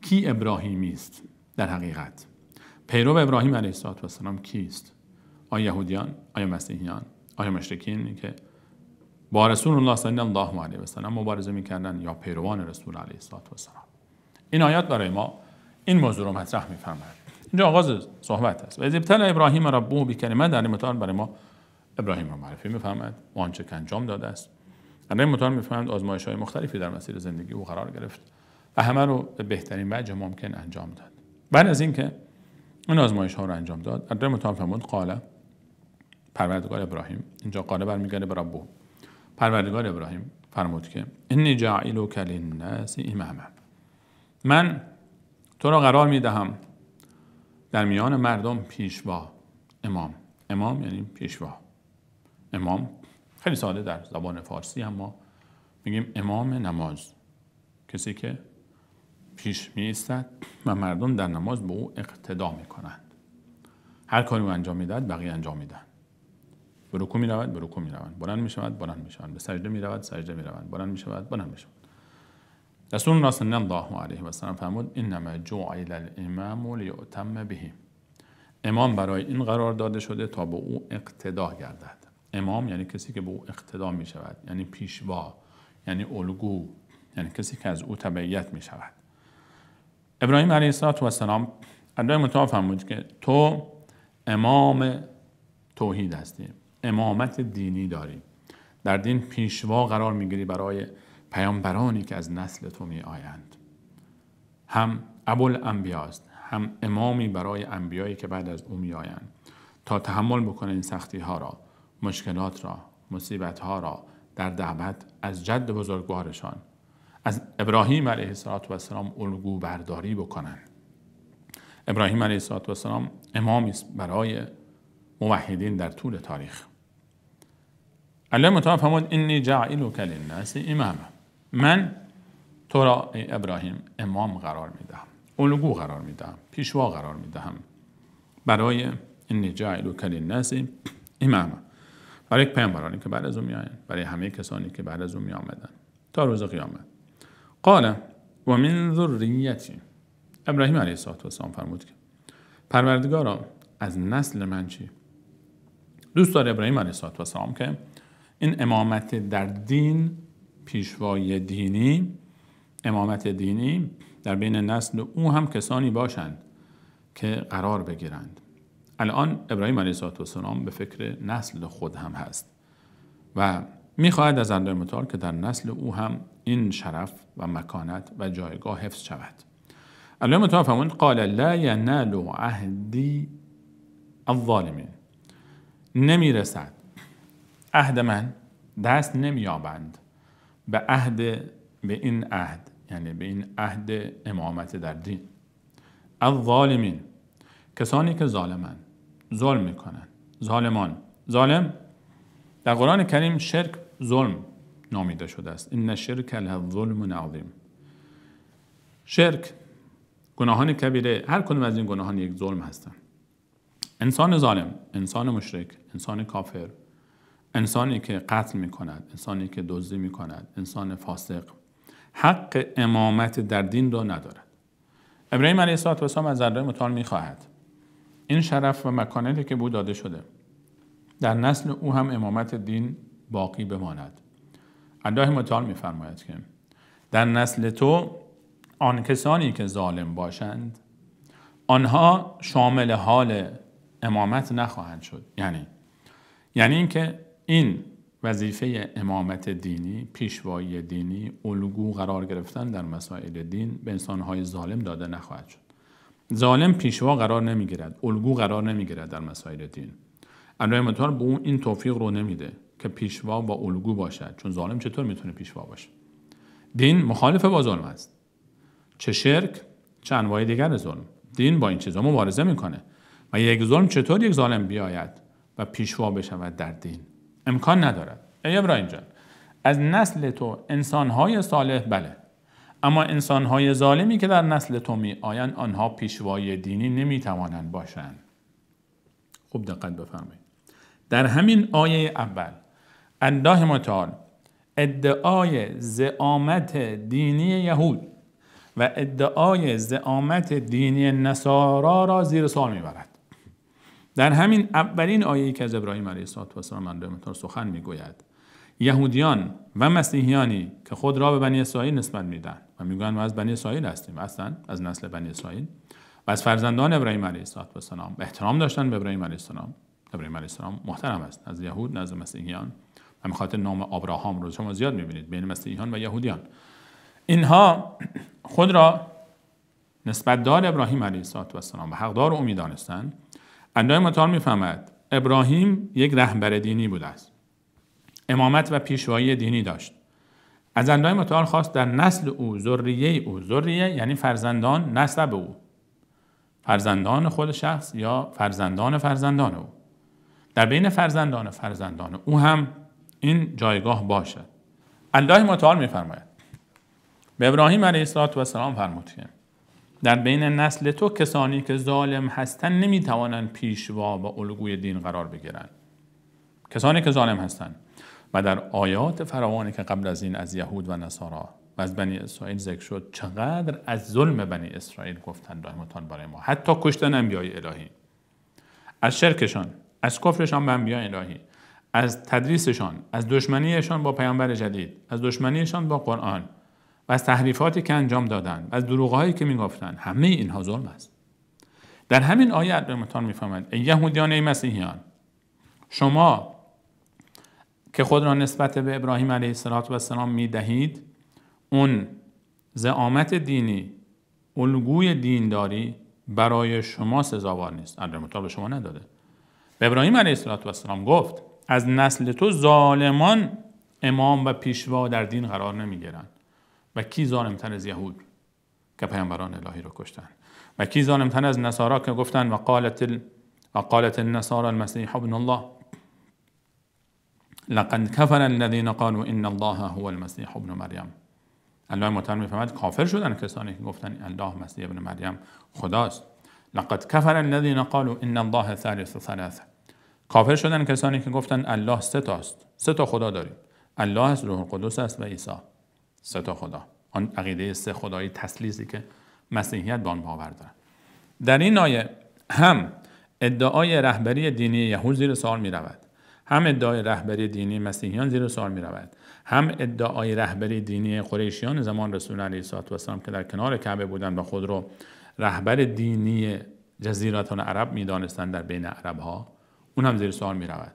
کی ابراهیمی است در حقیقت؟ پیرو ابراهیم علیه السلام کیست؟ آیا یهودیان؟ آیا مسیحیان؟ آیا مشرکین که با رسول الله صلی الله علیه و سلم مبارزه میکردن، یا پیروان رسول علیه السلام؟ این آیات برای ما این موضوع رو مطرح میفرماید. اینجا آغاز صحبت است. و اذ ابتلى ابراهیم ربه بکلمات، در متون برای ما ابراهیم رو معرفی میفرماید و آنچه که انجام داده است. در متون میفرماید آزمایش‌های مختلفی در مسیر زندگی او قرار گرفت و همه رو به بهترین وجه ممکن انجام داد. بعد از اینکه این آزمایش‌ها رو انجام داد، در متون فرمود قال، پروردگار ابراهیم، اینجا قال برمیگرده به ربه، پروردگار ابراهیم فرمود که انی جاعلک للناس اماما، من تو را قرار میدهم در میان مردم پیشوا. امام یعنی پیشوا. امام خیلی ساده در زبان فارسی هم ما میگیم امام نماز، کسی که پیش می ایستد و مردم در نماز به او اقتدا میکنند. هر کاری او انجام میدهد بقیه انجام میدن. به رکوع میرود، به رکوع میروند. بلند میشود، بلند میشوند. به سجده میرود، سجده میروند. بلند میشود، بلند میشوند. رسول الله صلی الله علیه و سلم فرمود انما جعل الامام لیؤتم به. امام برای این قرار داده شده تا به او اقتدا گردد. امام یعنی کسی که به او اقتدا میشود، یعنی پیشوا، یعنی الگو، یعنی کسی که از او تبعیت میشود. ابراهیم علیه السلام الله متعال فرمود که تو امام توحید هستی، امامت دینی داری، در دین پیشوا قرار میگیری برای پیامبرانی که از نسل تو می آیند. هم ابوالانبیا است، هم امامی برای انبیایی که بعد از او می آیند تا تحمل بکنه این سختی ها را، مشکلات را، مصیبت ها را در دعوت از جد بزرگوارشان، از ابراهیم علیه السلام الگو برداری بکنن. ابراهیم علیه السلام امامی است برای موحدین در طول تاریخ. الله متعال فرمود انی جاعلک للناس اماما، من تو را ای ابراهیم امام قرار میدهم، الگو قرار میدهم، پیشوا قرار میدهم برای انی جاعلک للناس اماما، برای پیامبرانی که بعد از او میآیند، برای همه کسانی که بعد از او میآمدند تا روز قیامت. قال و من ذریتی، ابراهیم علیه السلام فرمود که پروردگارا از نسل من چی؟ دوست داره ابراهیم علیه السلام که این امامت در دین، پیشوای دینی، امامت دینی در بین نسل او هم کسانی باشند که قرار بگیرند. الان ابراهیم علیه السلام به فکر نسل خود هم هست و میخواهد از الله متعال که در نسل او هم این شرف و مکانت و جایگاه حفظ شود. الله متعال فرمود قال لا ینال عهدی الظالمین، نمیرسد عهد من، دست نمیابند به این عهد، یعنی به این عهد امامت در دین. الظالمین، کسانی که ظالمن، ظلم میکنن، ظالمان. ظالم در قرآن کریم شرک ظلم نامیده شده است. این الشرک لظلم عظیم. شرک، گناهان کبیره، هر کدوم از این گناهان یک ظلم هستند. انسان ظالم، انسان مشرک، انسان کافر، انسانی که قتل میکند، انسانی که دزدی میکند، انسان فاسق، حق امامت در دین را ندارد. ابراهیم علیه السلام از الله متعال میخواهد این شرف و مکانتی که بود داده شده در نسل او هم امامت دین باقی بماند. الله متعال میفرماید که در نسل تو آن کسانی که ظالم باشند آنها شامل حال امامت نخواهند شد. یعنی اینکه این وظیفه امامت دینی، پیشوایی دینی، الگو قرار گرفتن در مسائل دین به انسانهای ظالم داده نخواهد شد. ظالم پیشوا قرار نمیگیرد، الگو قرار نمیگیرد در مسائل دین. الله متعال به اون این توفیق رو نمیده که پیشوا و الگو باشد، چون ظالم چطور میتونه پیشوا باشه؟ دین مخالف با ظلم است، چه شرک چه انواع دیگر ظلم. دین با این چیزا مبارزه میکنه و یک ظلم چطور یک ظالم بیاید و پیشوا بشود در دین؟ امکان ندارد. ای ابراهیم جان، از نسل تو انسانهای صالح بله، اما انسانهای ظالمی که در نسل تو می آیند آنها پیشوای دینی نمی توانند باشند. خوب دقت بفرمایید. در همین آیه اول الله متعال ادعای زعامت دینی یهود و ادعای زعامت دینی نصارا را زیر سوال میبرد. در همین اولین آیه‌ای که از ابراهیم علیه السلام الله متعال سخن میگوید، یهودیان و مسیحیانی که خود را به بنی اسرائیل نسبت میدن و میگویند ما از بنی اسرائیل هستیم، اصلا از نسل بنی اسرائیل و از فرزندان ابراهیم علیه السلام احترام داشتن به ابراهیم علیه السلام. ابراهیم علیه السلام محترم است از یهود نزد مسیحیان، و میخاطر نام ابراهام رو شما زیاد میبینید بین مسیحیان و یهودیان. اینها خود را نسبت دار ابراهیم علیه السلام و حقدار او میدانستند. الله متعال میفهمد ابراهیم یک رهبر دینی بوده است، امامت و پیشوایی دینی داشت. از الله متعال خواست در نسل او، ذریه یعنی فرزندان، نسب او، فرزندان خود شخص یا فرزندان او، در بین فرزندان او هم این جایگاه باشد. الله متعال میفرماید به ابراهیم علیه السلام فرمود که در بین نسل تو کسانی که ظالم هستند نمیتوانند پیشوا و الگوی دین قرار بگیرند. کسانی که ظالم هستند. و در آیات فراوانی که قبل از این از یهود و نصارا و از بنی اسرائیل ذکر شد، چقدر از ظلم بنی اسرائیل گفتند الله متعال برای ما، حتی کشتن انبیای الهی، از شرکشان، از کفرشان به انبیای الهی، از تدریسشان، از دشمنیشان با پیامبر جدید، از دشمنیشان با قرآن و از تحریفاتی که انجام دادن و از دروغ‌هایی که میگفتن، همه اینها ظلم است. در همین آیه متعال میفهمد ای یهودیان ای مسیحیان، شما که خود را نسبت به ابراهیم علیه السلام میدهید، اون زعامت دینی، الگوی دینداری برای شما سزاوار نیست. الله متعال به شما نداده. به ابراهیم علیه السلام گفت از نسل تو ظالمان امام و پیشوا در دین قرار نمیگیرند. و کی ظالمتر از یهود که پیامبران الهی رو کشتن؟ و کی ظالمتر از نصارا که گفتن و قالت النصارى المسیح ابن الله لقد كفر الذين قالوا ان الله هو المسيح ابن مریم. الله متعال میفهمد کافر شدن کسانی که گفتن الله مسیح ابن مریم خداست. لقد كفر الذين قالوا ان الله ثالث ثلاثه. کافر شدن کسانی که گفتن الله سه تاست، سه تا خدا داریم، الله است، روح القدس است و عیسی. سه تا خدا، آن عقیده سه خدایی تثلیثی که مسیحیت به آن باور دارد. در این آیه هم ادعای رهبری دینی یهود زیر سوال می رود، هم ادعای رهبری دینی مسیحیان زیر سوال می رود، هم ادعای رهبری دینی قریشیان زمان رسول علیه السلام که در کنار کعبه بودند و خود رو رهبر دینی جزیره العرب می دانستند در بین عرب ها، اون هم زیر سوال می رود.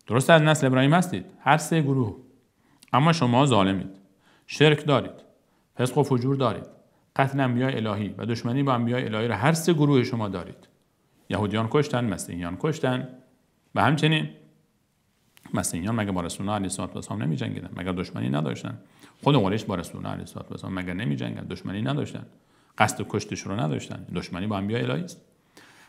درست از نسل ابراهیم هستید، هر سه گروه، اما شما ظالمید، شرک دارید، فسق و فجور دارید، قتل انبیاء الهی و دشمنی با انبیاء الهی را هر سه گروه شما دارید. یهودیان کشتن، مسیحیان کشتن و همچنین مسیحیان مگر با رسول الله علیه السلام نمی جنگیدن؟ مگر دشمنی نداشتن؟ خود قریش با رسول الله علیه السلام مگر نمی جنگیدن؟ دشمنی نداشتن؟ قصد کشتش رو نداشتن؟ دشمنی با انبیاء الهی است.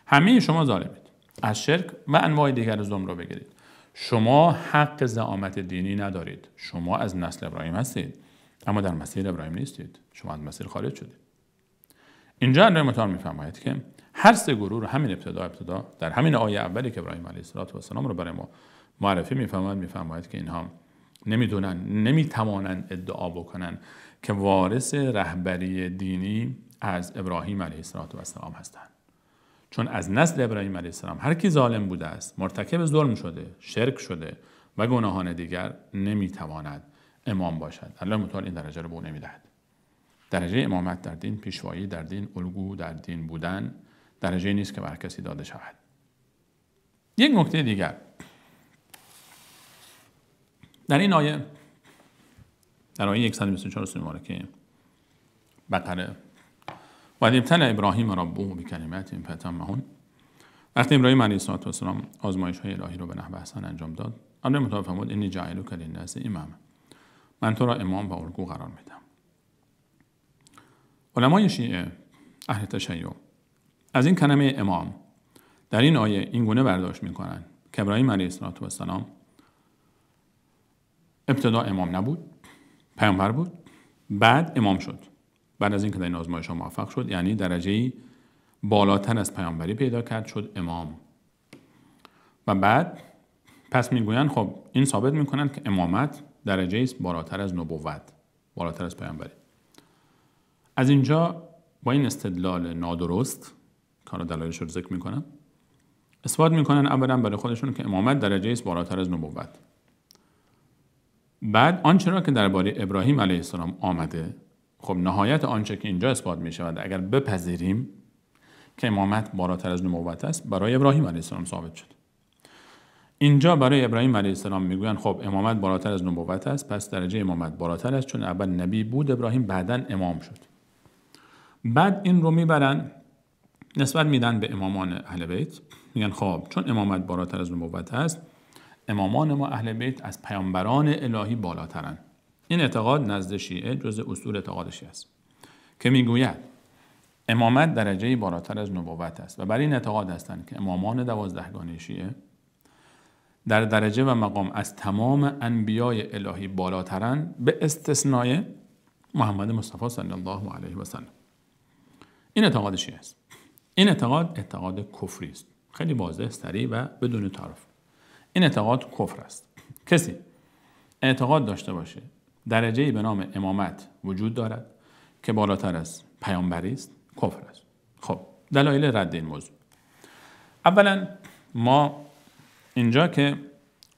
همه شما ظالمید. از شرک و انواع دیگر ظلم رو بگیرید. شما حق زعامت دینی ندارید. شما از نسل ابراهیم هستید، اما در مسیر ابراهیم نیستید. شما از مسیر خارج شدید. اینجا الله متعال میفرماید که هر سه گروه رو همین ابتدا در همین آیه اولی که ابراهیم علیه السلام رو برای ما معرفی میفرماید که اینها نمیتوانند ادعا بکنن که وارث رهبری دینی از ابراهیم علیه السلام هستند. چون از نسل ابراهیم علیه السلام هر کی ظالم بوده است، مرتکب ظلم شده، شرک شده و گناهان دیگر، نمیتواند امام باشد. الله متعال این درجه رو به او نمیدهد. درجه امامت در دین، پیشوایی در دین، الگو در دین بودن درجه نیست که بر کسی داده شود. یک نکته دیگر در این آیه، در آیه 124 سوره مبارکه بقره، و ابتلى ابراهیم ربه بکلمات فتمهن، وقتی ابراهیم علیه السلام آزمایش‌های الهی رو به نحو حسن انجام داد، الله متعال فرمود انی جاعلک للناس اماما، من تو را امام و الگو قرار میدم. علمای شیعه اهل تشیع از این کلمه امام در این آیه این گونه برداشت میکنن که ابراهیم علیه السلام ابتدا امام نبود، پیامبر بود، بعد امام شد. بعد از اینکه در این آزمایش‌ها موفق شد، یعنی درجه‌ای بالاتر از پیامبری پیدا کرد، شد امام. و بعد پس میگویند خب این ثابت میکنند که امامت درجه‌ای است بالاتر از نبوت، بالاتر از پیامبری. از اینجا با این استدلال نادرست که حالا دلایلش رو ذکر میکنم، اثبات میکنن اولا برای خودشون که امامت درجه‌ای است بالاتر از نبوت. بعد آنچه را که درباره ابراهیم علیه السلام آمده، خب نهایت آنچه که اینجا اثبات می شود اگر بپذیریم که امامت بالاتر از نبوت است، برای ابراهیم علیه السلام ثابت شد. اینجا برای ابراهیم علیه السلام میگویند خب امامت بالاتر از نبوت است، پس درجه امامت بالاتر است، چون اول نبی بود ابراهیم، بعداً امام شد. بعد این رو میبرن نسبت میدن به امامان اهل بیت، میگن خب چون امامت بالاتر از نبوت است، امامان ما اهل بیت از پیامبران الهی بالاترن. این اعتقاد نزد شیعه جزء اصول اعتقاد شیعه است که میگوید امامت درجه‌ای بالاتر از نبوت است و برای این اعتقاد هستند که امامان 12گانه شیعه در درجه و مقام از تمام انبیای الهی بالاترن، به استثنای محمد مصطفی صلی الله علیه و سلم. این اعتقاد شیعه است. این اعتقاد کفری است، خیلی واضح، سریع و بدون تعارف. این اعتقاد کفر است. کسی اعتقاد داشته باشه درجه‌ای به نام امامت وجود دارد که بالاتر از پیامبری است، کفر است. خب دلایل رد این موضوع: اولا ما اینجا که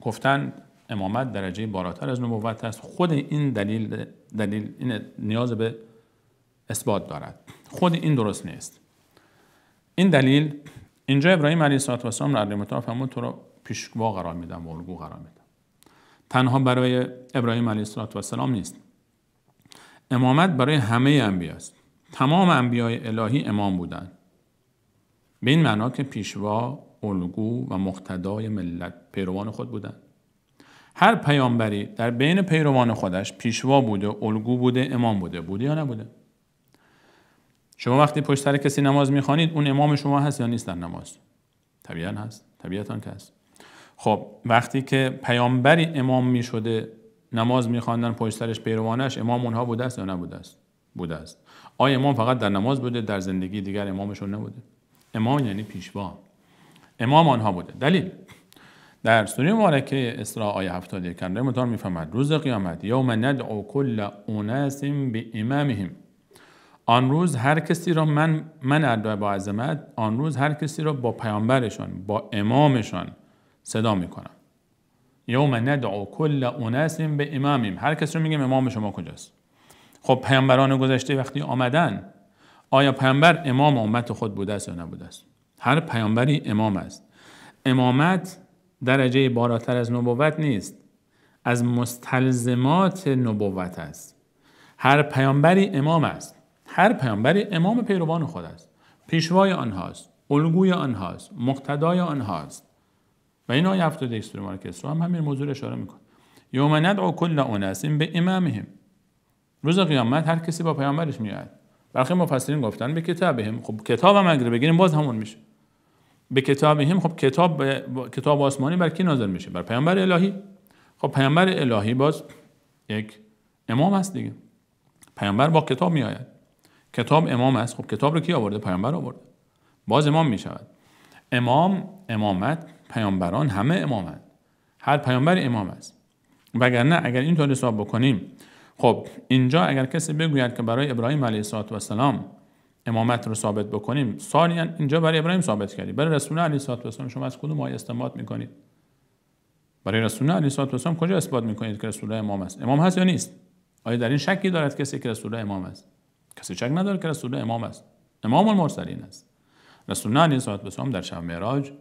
گفتن امامت درجه بالاتر از نبوت است. خود این دلیل این نیاز به اثبات دارد. خود این درست نیست. این دلیل اینجا ابراهیم علیه السلام را علیه متعال فرمود تو رو پیشوا قرار میدم و الگو قرار میدم. تنها برای ابراهیم علیه السلام نیست. امامت برای همه انبیا است. تمام انبیای الهی امام بودند. به این معنا که پیشوا، الگو و مقتدای ملت پیروان خود بودند. هر پیامبری در بین پیروان خودش پیشوا بوده، الگو بوده، امام بوده یا نبوده؟ شما وقتی پشت سر کسی نماز میخوانید اون امام شما هست یا نیست در نماز؟ طبیعاً هست. طبیعتاً که هست. خب وقتی که پیامبری امام میشده نماز میخواندن پشت سرش پیروانش، امام اونها بوده است یا نبوده است؟ بوده است. آیا امام فقط در نماز بوده، در زندگی دیگر امامشون نبوده؟ امام یعنی پیشوا، امام آنها بوده. دلیل در سوره مبارکه اسراء آیه 71 کنده متعال میفهمد روز قیامت یوم ندعو کل اناس بامامهم، آن روز هر کسی را من اردوه با عظمت، آن روز هر کسی را با پیامبرشان، با امامشان صدا میکنم. یوم ندعو کل اناس بامامهم، هر کسی رو میگم امام شما کجاست؟ خب پیامبران گذشته وقتی آمدن آیا پیامبر امام امت خود بوده است یا نبوده است؟ هر پیامبری امام است. امامت درجه بالاتر از نبوت نیست، از مستلزمات نبوت است. هر پیامبری امام است. هر پیامبری امام پیروان خود است، پیشوای آنهاست، الگوی آنهاست، مقتدای آنهاست. و این آیه 71 سوره مبارکه اسراء هم همین موضوع اشاره میکنه. یوم ندعو کل اناس بامامهم، روز قیامت هر کسی با پیامبرش میاد. برخی مفسرین گفتن به کتابهم، خب کتاب هم اگر بگیریم باز همون میشه. به کتابهم، خب کتاب آسمانی بر کی نازل میشه؟ بر پیامبر الهی. خب پیامبر الهی باز یک امام است دیگه. پیامبر با کتاب میآید. کتاب امام است. خب کتاب رو کی آورده؟ پیامبر آورده. باز امام میشود. امامت، پیامبران همه امامند. هر پیامبر امام است. وگرنه اگر اینطور حساب بکنیم، خب اینجا اگر کسی بگوید که برای ابراهیم علیه السلام امامت رو ثابت بکنیم، ثانیاً اینجا برای ابراهیم ثابت کردی، برای رسول علیه السلام شما از کدوم آیه استنباط میکنید؟ برای رسول علیه السلام کجا اثبات میکنید که رسول امام است؟ امام هست یا نیست؟ آیا در این شکی دارد کسی که رسول امام است؟ کسی شک نداره که رسول امام است. امام المرسلین است. رسول علیه السلام در شب معراج،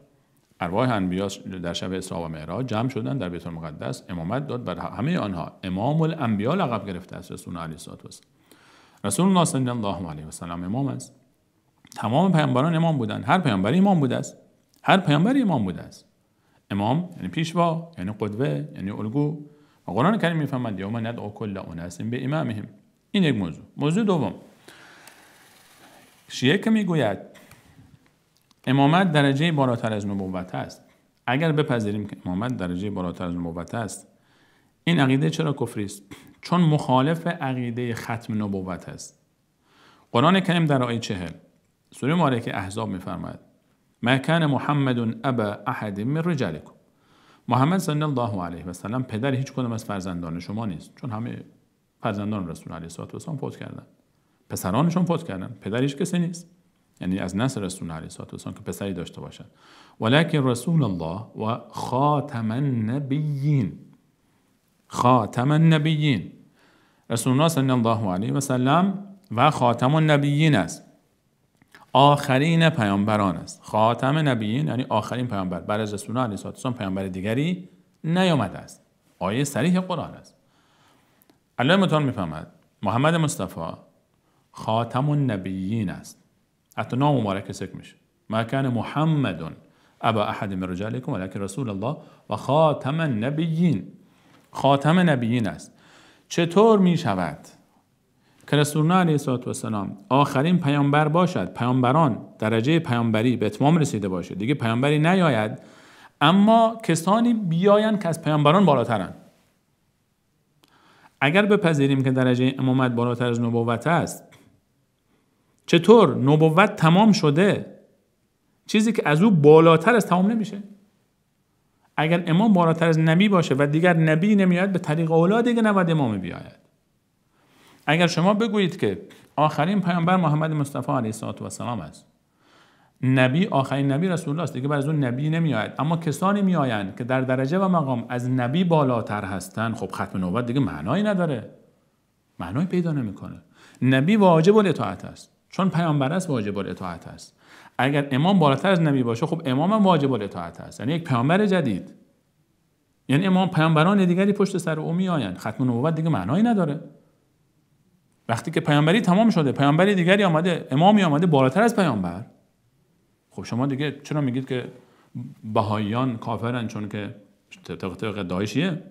ارواح انبیا در شب اسراء و معراج جمع شدند در بیت المقدس، امامت داد بر همه آنها. امام الانبیا لقب گرفته است رسول علیه السلام. رسول الله صلی الله علیه و سلم امام است. تمام پیامبران امام بودند. هر پیامبری امام بوده است. هر پیامبری امام بوده است. امام یعنی پیشوا، یعنی قدوه، یعنی الگو. و قرآن کریم میفهمد یوم ندعو کل اناس بامامهم. این یک موضوع. موضوع دوم، شیعه که میگوید امامت درجه بالاتر از نبوت است. اگر بپذیریم که امامت درجه بالاتر از نبوت است، این عقیده چرا کفری است؟ چون مخالف عقیده ختم نبوت است. قرآن کریم در آیه 40 سوره مبارکه احزاب میفرماید ما کان محمد ابا احد من رجالکم، محمد صلی الله علیه و سلم پدر هیچ کدام از فرزندان شما نیست، چون همه فرزندان رسول علیه السلام فوت کردند، پسرانشون فوت کردند، پدر هیچ کسی نیست. یعنی از نسل رسول علیه السلام که پسری داشته باشد. ولکن رسول الله و خاتم النبیین، خاتم النبیین، رسول الله صلی الله علیه و سلم و خاتم النبیین است، آخرین پیامبران است. خاتم نبیین یعنی آخرین پیامبر. بعد از رسول الله علیه السلام پیامبر دیگری نیامده است. آیه صریح قرآن است. الله متعال میفهمد محمد مصطفی خاتم النبیین است. حتی نام مبارک ذکر میشه ما کان محمد ابا احد من رجالکم ولکن رسول الله و خاتم النبیین. خاتم نبیین است. چطور می شود که رسول الله علیه السلام آخرین پیامبر باشد، پیامبران درجه پیامبری به اتمام رسیده باشه، دیگه پیامبری نیاید، اما کسانی بیایند که از پیامبران بالاترند؟ اگر بپذیریم که درجه امامت بالاتر از نبوت است، چطور نبوت تمام شده چیزی که از او بالاتر از تمام نمیشه؟ اگر امام بالاتر از نبی باشه و دیگر نبی نمیاد، به طریق اولا دیگه نباید امام بیاید. اگر شما بگویید که آخرین پیامبر محمد مصطفی علیه السلام است، نبی آخرین نبی رسول الله است دیگه، بعد از اون نبی نمیآید. اما کسانی میآیند که در درجه و مقام از نبی بالاتر هستند، خب ختم نبوت دیگه معنایی نداره، معنایی پیدا نمیکنه. نبی واجب الاطاعت است، چون پیامبر است واجب الاطاعت است. اگر امام بالاتر از نبی باشه، خب امام هم واجب الاطاعت است، یعنی یک پیامبر جدید، یعنی امام پیامبران دیگری پشت سر او میآیند. ختم نبوت دیگه معنایی نداره. وقتی که پیامبری تمام شده، پیامبری دیگری آمده، امامی آمده بالاتر از پیامبر، خب شما دیگه چرا میگید که بهاییان کافرن چون که طبق داعشیه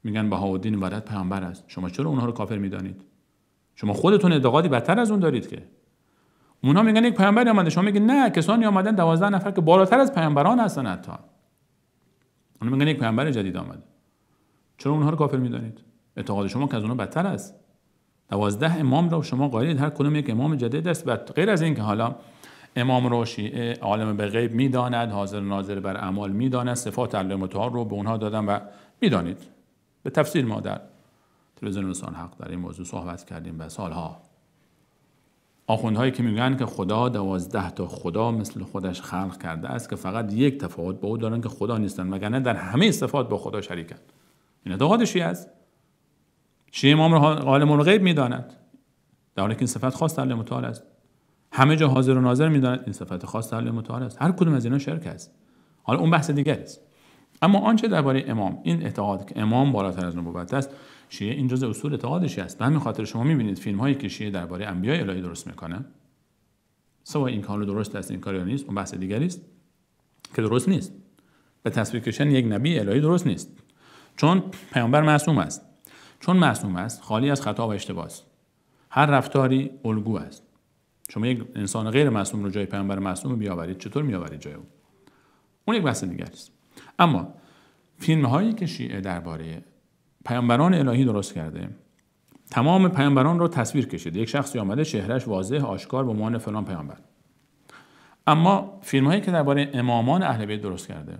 میگن بهاءالدین ولد پیامبر است؟ شما چرا اونها رو کافر میدانید؟ شما خودتون اعتقادی بدتر از اون دارید که اونها میگن یک پیامبری آمده، شما میگید نه، کسانی آمدن 12 نفر که بالاتر از پیامبران هستن. حتی اونها میگن یک پیامبر جدید آمده، چرا اونها رو کافر میدانید؟ اعتقاد شما که از اونها بدتر است. 12 امام رو شما قائلید هر کدوم یک امام جدید است. و غیر از این که حالا امام رو شیعه عالم به غیب میداند، حاضر ناظر بر اعمال میداند، صفات الله متعال رو به اونها دادن و میدانید. به تفصیل ما در تلویزیون لسان حق در این موضوع صحبت کردیم به سالها. آخوندهایی که میگن که خدا 12 تا خدا مثل خودش خلق کرده است که فقط یک تفاوت با او دارن که خدا نیستن، وگرنه در همه صفات با خدا شریکن. این اعتقاد شیعه است. شیعه امام رو عالم الغیب میداند، در حالی که این صفت خاص الله متعال است. همه جا حاضر و ناظر میداند، این صفت خاص الله متعال است. هر کدوم از اینا شرک است. حالا اون بحث دیگری است. اما آنچه درباره امام، این اعتقاد که امام بالاتر از نبوت است، شیعه این جزء اصول اعتقادش است. به همین خاطر شما میبینید فیلم هایی که شیعه درباره انبیاء الهی درست میکنه، سواء این کار درست است این کار یا نیست، اون بحث دیگری است که درست نیست. به تصویر کشیدن یک نبی الهی درست نیست، چون پیامبر معصوم است. چون معصوم است، خالی از خطا و اشتباه است. هر رفتاری الگو است. شما یک انسان غیر معصوم رو جای پیامبر معصوم بیاورید، چطور میآورید جای اون یک بحث دیگری است. اما فیلم هایی که شیعه درباره پیامبران الهی درست کرده، تمام پیامبران رو تصویر کشیده. یک شخصی آمده چهرهش واضح آشکار به عنوان فلان پیامبر. اما فیلم هایی که درباره امامان اهل بیت درست کرده،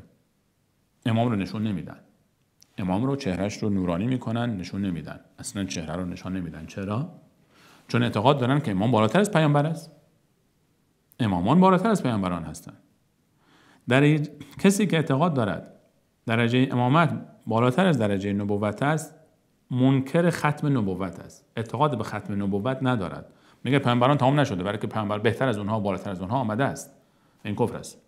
امام رو نشون نمیدن. امام رو چهرهش رو نورانی میکنن، نشون نمیدن. اصلا چهره رو نشان نمیدن. چرا؟ چون اعتقاد دارن که امام بالاتر از پیامبر است. امامان بالاتر از پیامبران هستند. کسی که اعتقاد دارد درجه امامت بالاتر از درجه نبوت است، منکر ختم نبوت است. اعتقاد به ختم نبوت ندارد. میگه پیامبران تمام نشده، برای که پیامبر بهتر از اونها بالاتر از اونها آمده است. این کفر است.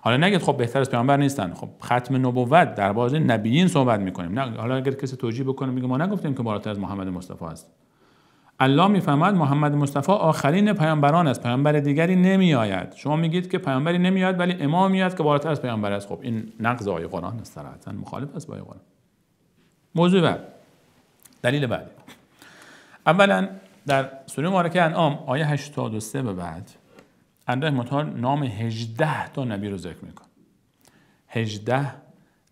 حالا نگید خب بهتر از پیامبر نیستن، خب ختم نبوت در باره نبیین صحبت میکنیم. نه، حالا اگر کسی توجیه بکنه میگه ما نگفتیم که بالاتر از محمد مصطفی است. الله میفهمد محمد مصطفی آخرین پیامبران است، پیامبر دیگری نمیآید. شما میگید که پیامبری نمیآید ولی امام میاد که بالاتر از پیامبر است. خب این نقض آیه قرآن است، صراحتاً مخالف است با آیه قرآن. موضوع بعد، دلیل بعدی. اولا در سوره مبارکه انعام آیه 83 به بعد الله متعال نام 18 تا نبی رو ذکر میکنه. 18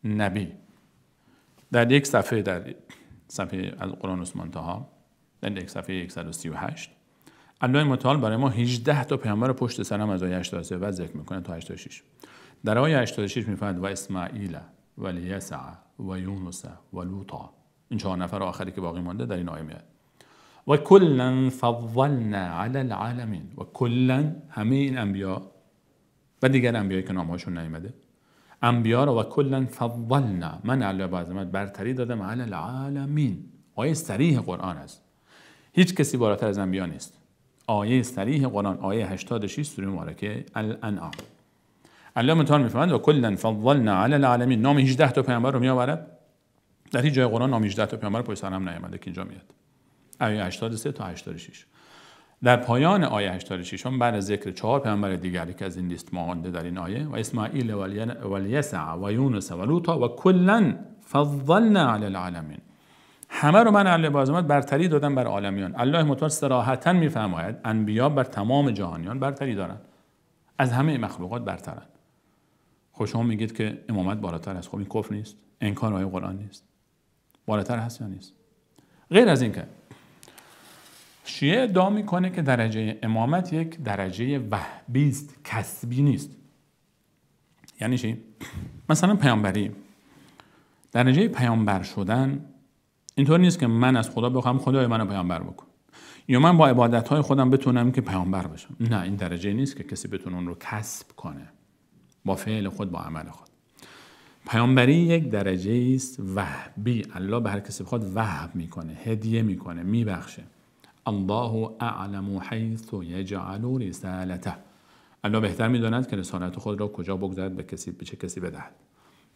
نبی در یک صفحه، در صفحه از قرآن منتهی، در یک صفحه 138 الله متعال برای ما 18 تا پیامبر پشت سر هم از آیه 83 بعد ذکر میکنه تا 86. در آیه 86 میفرماید و اسماعیل و الیسع و یونس و لوطا. این 4 نفر آخری که باقی مانده در این آیه میاد. و کلا فضلنا علی العالمین. و کلا همه این انبیا و دیگر انبیایی که نامهاشون نیامده، انبیا رو و کلا فضلنا، من الله با عظمت برتری دادم علی العالمین. آیه صریح قرآن است. هیچ کسی بالاتر از انبیا نیست. آیه صریح قرآن، آیه 86 سوره مبارکه الانعام. الله متعال میفرماید و کلا فضلنا علی العالمین. نام 18 تا پیامبر رو میآورد. در هیچ جای قرآن نام 18 تا پیامبر پشت سر هم نیامده که اینجا میاد. آیه 83 تا 86. در پایان آیه 86 هم بعد از ذکر 4 پیامبر دیگری که از این لیست مانده در این آیه، و اسماعیل و الیسع و یونس و لوطا و کلا فضلنا علی العالمین. همه رو من الله با عظمت برتری دادم بر عالمیان. الله متعال صراحتاً میفرماید انبیا بر تمام جهانیان برتری دارند، از همه مخلوقات برترند. خب شما میگید که امامت بالاتر است. خب این کفر نیست؟ انکار آیه قرآن نیست؟ بالاتر هست یا نیست؟ غیر از این که شیعه ادعا میکنه که درجه امامت یک درجه وهبی است، کسبی نیست. یعنی چی؟ مثلا پیامبری، درجه پیامبر شدن اینطور نیست که من از خدا بخوام خدای منو پیامبر بکن، یا من با عبادت‌های خودم بتونم که پیامبر بشم. نه، این درجه نیست که کسی بتونه اون رو کسب کنه با فعل خود، با عمل خود. پیامبری یک درجه است وهبی. الله به هر کسی بخواد وهب میکنه، هدیه میکنه، میبخشه. الله اعلم حیث یجعل رسالته. الله بهتر میداند که رسالت خود را کجا بگذارد، به چه کسی بدهد.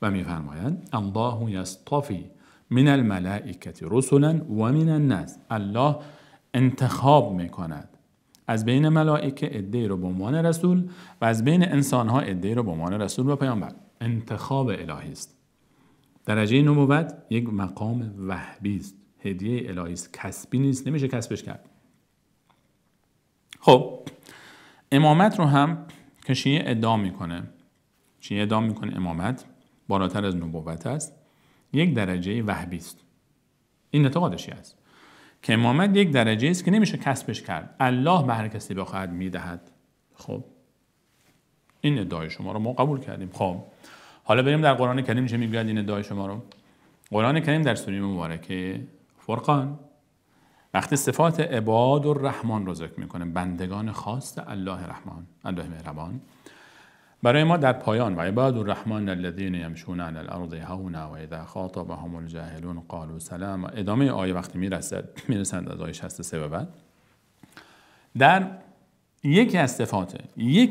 و میفرماید الله یصطفی من الملائکه رسلا و من الناس. الله انتخاب میکند از بین ملائکه عده‌ای رو به عنوان رسول و از بین انسان‌ها عده‌ای رو به عنوان رسول و پیامبر. انتخاب الهی است. درجه نبوت یک مقام وهبی است، هدیه الهی است، کسبی نیست، نمیشه کسبش کرد. خب امامت رو هم که شیعه ادعا میکنه امامت بالاتر از نبوت است، یک درجه وهبی است. این اعتقاد شیعه است که امامت یک درجه است که نمیشه کسبش کرد، الله به هر کسی بخواهد میدهد. خب این ادعای شما رو ما قبول کردیم. خب حالا بریم در قرآن کریم چه میگوید این ادعای شما رو. قرآن کریم در سوره مبارکه فرقان وقتی صفات عباد الرحمن رو ذکر میکنه، بندگان خاص الله رحمان، الله مهربان، برای ما در پایان و عباد الرحمن الذین یمشون علی الارض هونا و اذا خاطبهم الجاهلون قالوا سلام. ادامه آیه وقتی میرسند از آیه 63 به بعد، در یکی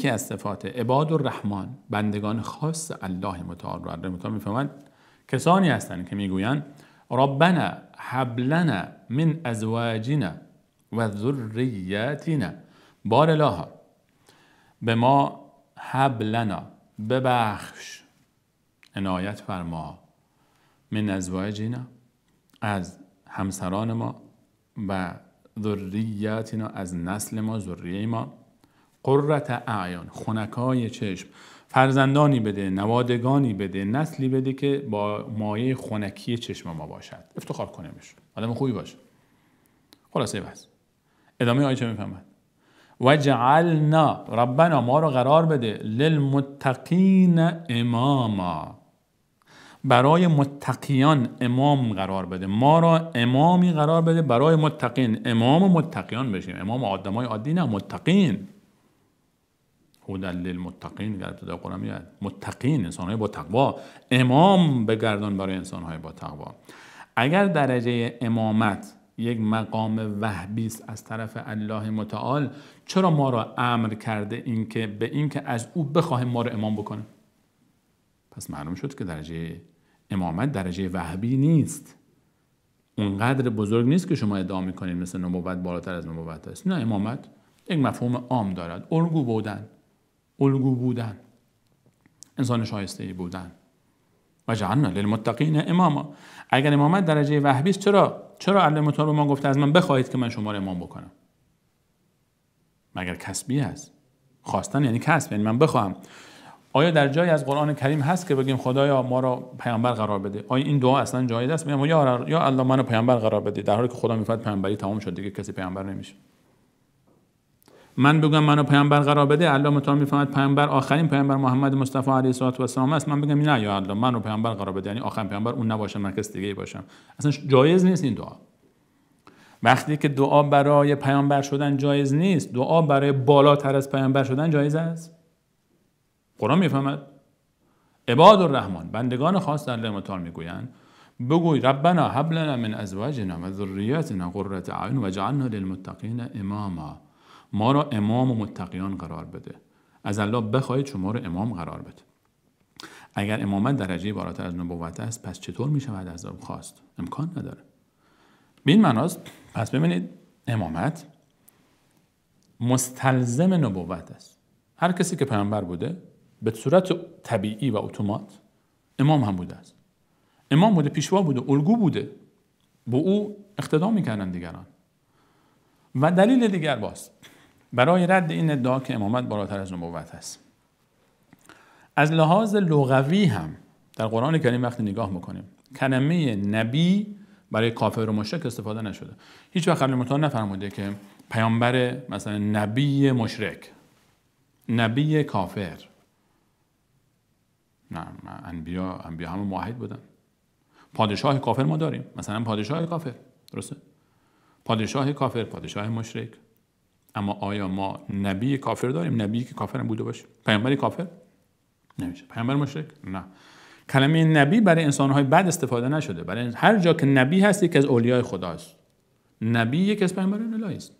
از صفات عباد الرحمن، بندگان خاص الله متعال میفهمند کسانی هستند که میگویند ربنا هب لنا من ازواجنا و ذریاتنا. بار الله به ما هب لنا، ببخش، عنایت فرما، من ازواجنا، از همسران ما، و ذریاتنا، از نسل ما، ذریه ما، قرة اعیان، خنکای چشم، فرزندانی بده، نوادگانی بده، نسلی بده که با مایه خنکی چشم ما باشد، افتخار کنیمش، آدم خوبی باشه. خلاصه بس. ادامه آیه چه میفهمد؟ و جعلنا، ربنا ما رو قرار بده، للمتقین اماما، برای متقیان امام قرار بده، ما را امامی قرار بده برای متقین. امام متقیان بشیم، امام آدمای عادی نه، متقین. هدی للمتقین در ابتدای قرآن میاد متقین، انسان‌های با تقوا، امام بگردان برای انسان‌های با تقوا. اگر درجه امامت یک مقام وهبی است از طرف الله متعال، چرا ما را امر کرده به اینکه از او بخواهیم ما را امام بکنه؟ پس معلوم شد که درجه امامت درجه وهبی نیست، اونقدر بزرگ نیست که شما ادعا میکنید مثل نبوت بالاتر از نبوت است. نه، امامت یک مفهوم عام دارد، الگو بودن، انسان شایسته‌ای بودن. و جعلنا للمتقین اماما. اگر امامت درجه وهبی است، چرا الله متعال به ما گفته از من بخواهید که من شما را امام بکنم؟ مگر کسبی هست؟ خواستن یعنی کسب، یعنی من بخواهم. آیا در جایی از قرآن کریم هست که بگیم خدایا ما را پیامبر قرار بده؟ آیا این دعا اصلا جایز است؟ میگم یا الله منو پیامبر قرار بده، در حالی که خدا میفرماید پیامبری تمام شد دیگه کسی پیامبر نمیشه. من بگم منو پیامبر قرار بده، الله متعال میفرماید پیامبر آخرین پیامبر محمد مصطفی علیه السلام است. من بگم نه یا الله منو پیامبر قرار بده، یعنی آخرین پیامبر اون نباشه، من کس دیگه ای باشم. اصلا جایز نیست این دعا. وقتی که دعا برای پیامبر شدن جایز نیست، دعا برای بالاتر از پیامبر شدن جایز است. قرآن میفهمد عباد الرحمن، بندگان خاص الله متعال میگویند بگوی ربنا هب لنا من ازواجنا و ذریاتنا قرة اعین واجعلنا للمتقین اماما. ما را امام و متقیان قرار بده، از الله بخواهید شما را امام قرار بده. اگر امامت درجه بالاتر از نبوت است، پس چطور میشود از او خواست؟ امکان نداره. به این معناست پس ببینید امامت مستلزم نبوت است. هر کسی که پیامبر بوده به صورت طبیعی و اتومات امام هم بوده است. امام بوده، پیشوا بوده، الگو بوده، با او اقتدا میکردن دیگران. و دلیل دیگر باز برای رد این ادعا که امامت بالاتر از نبوت است، از لحاظ لغوی هم در قرآن کریم وقتی نگاه میکنیم کلمه نبی برای کافر و مشرک استفاده نشده. هیچ وقت الله متعال نفرموده که پیامبر مثلا نبی مشرک، نبی کافر. نه، انبیا همه موحد بودن. پادشاه کافر ما داریم، مثلا پادشاه کافر، درسته؟ پادشاه کافر، پادشاه مشرک. اما آیا ما نبی کافر داریم؟ نبی که کافر هم بوده باشه؟ پیامبری کافر؟ نمیشه. پیامبر مشرک؟ نه. کلمه نبی برای انسان‌های بد استفاده نشده. برای هر جا که نبی هست یکی از اولیای خداست. نبی یکی از پیامبران الهی است.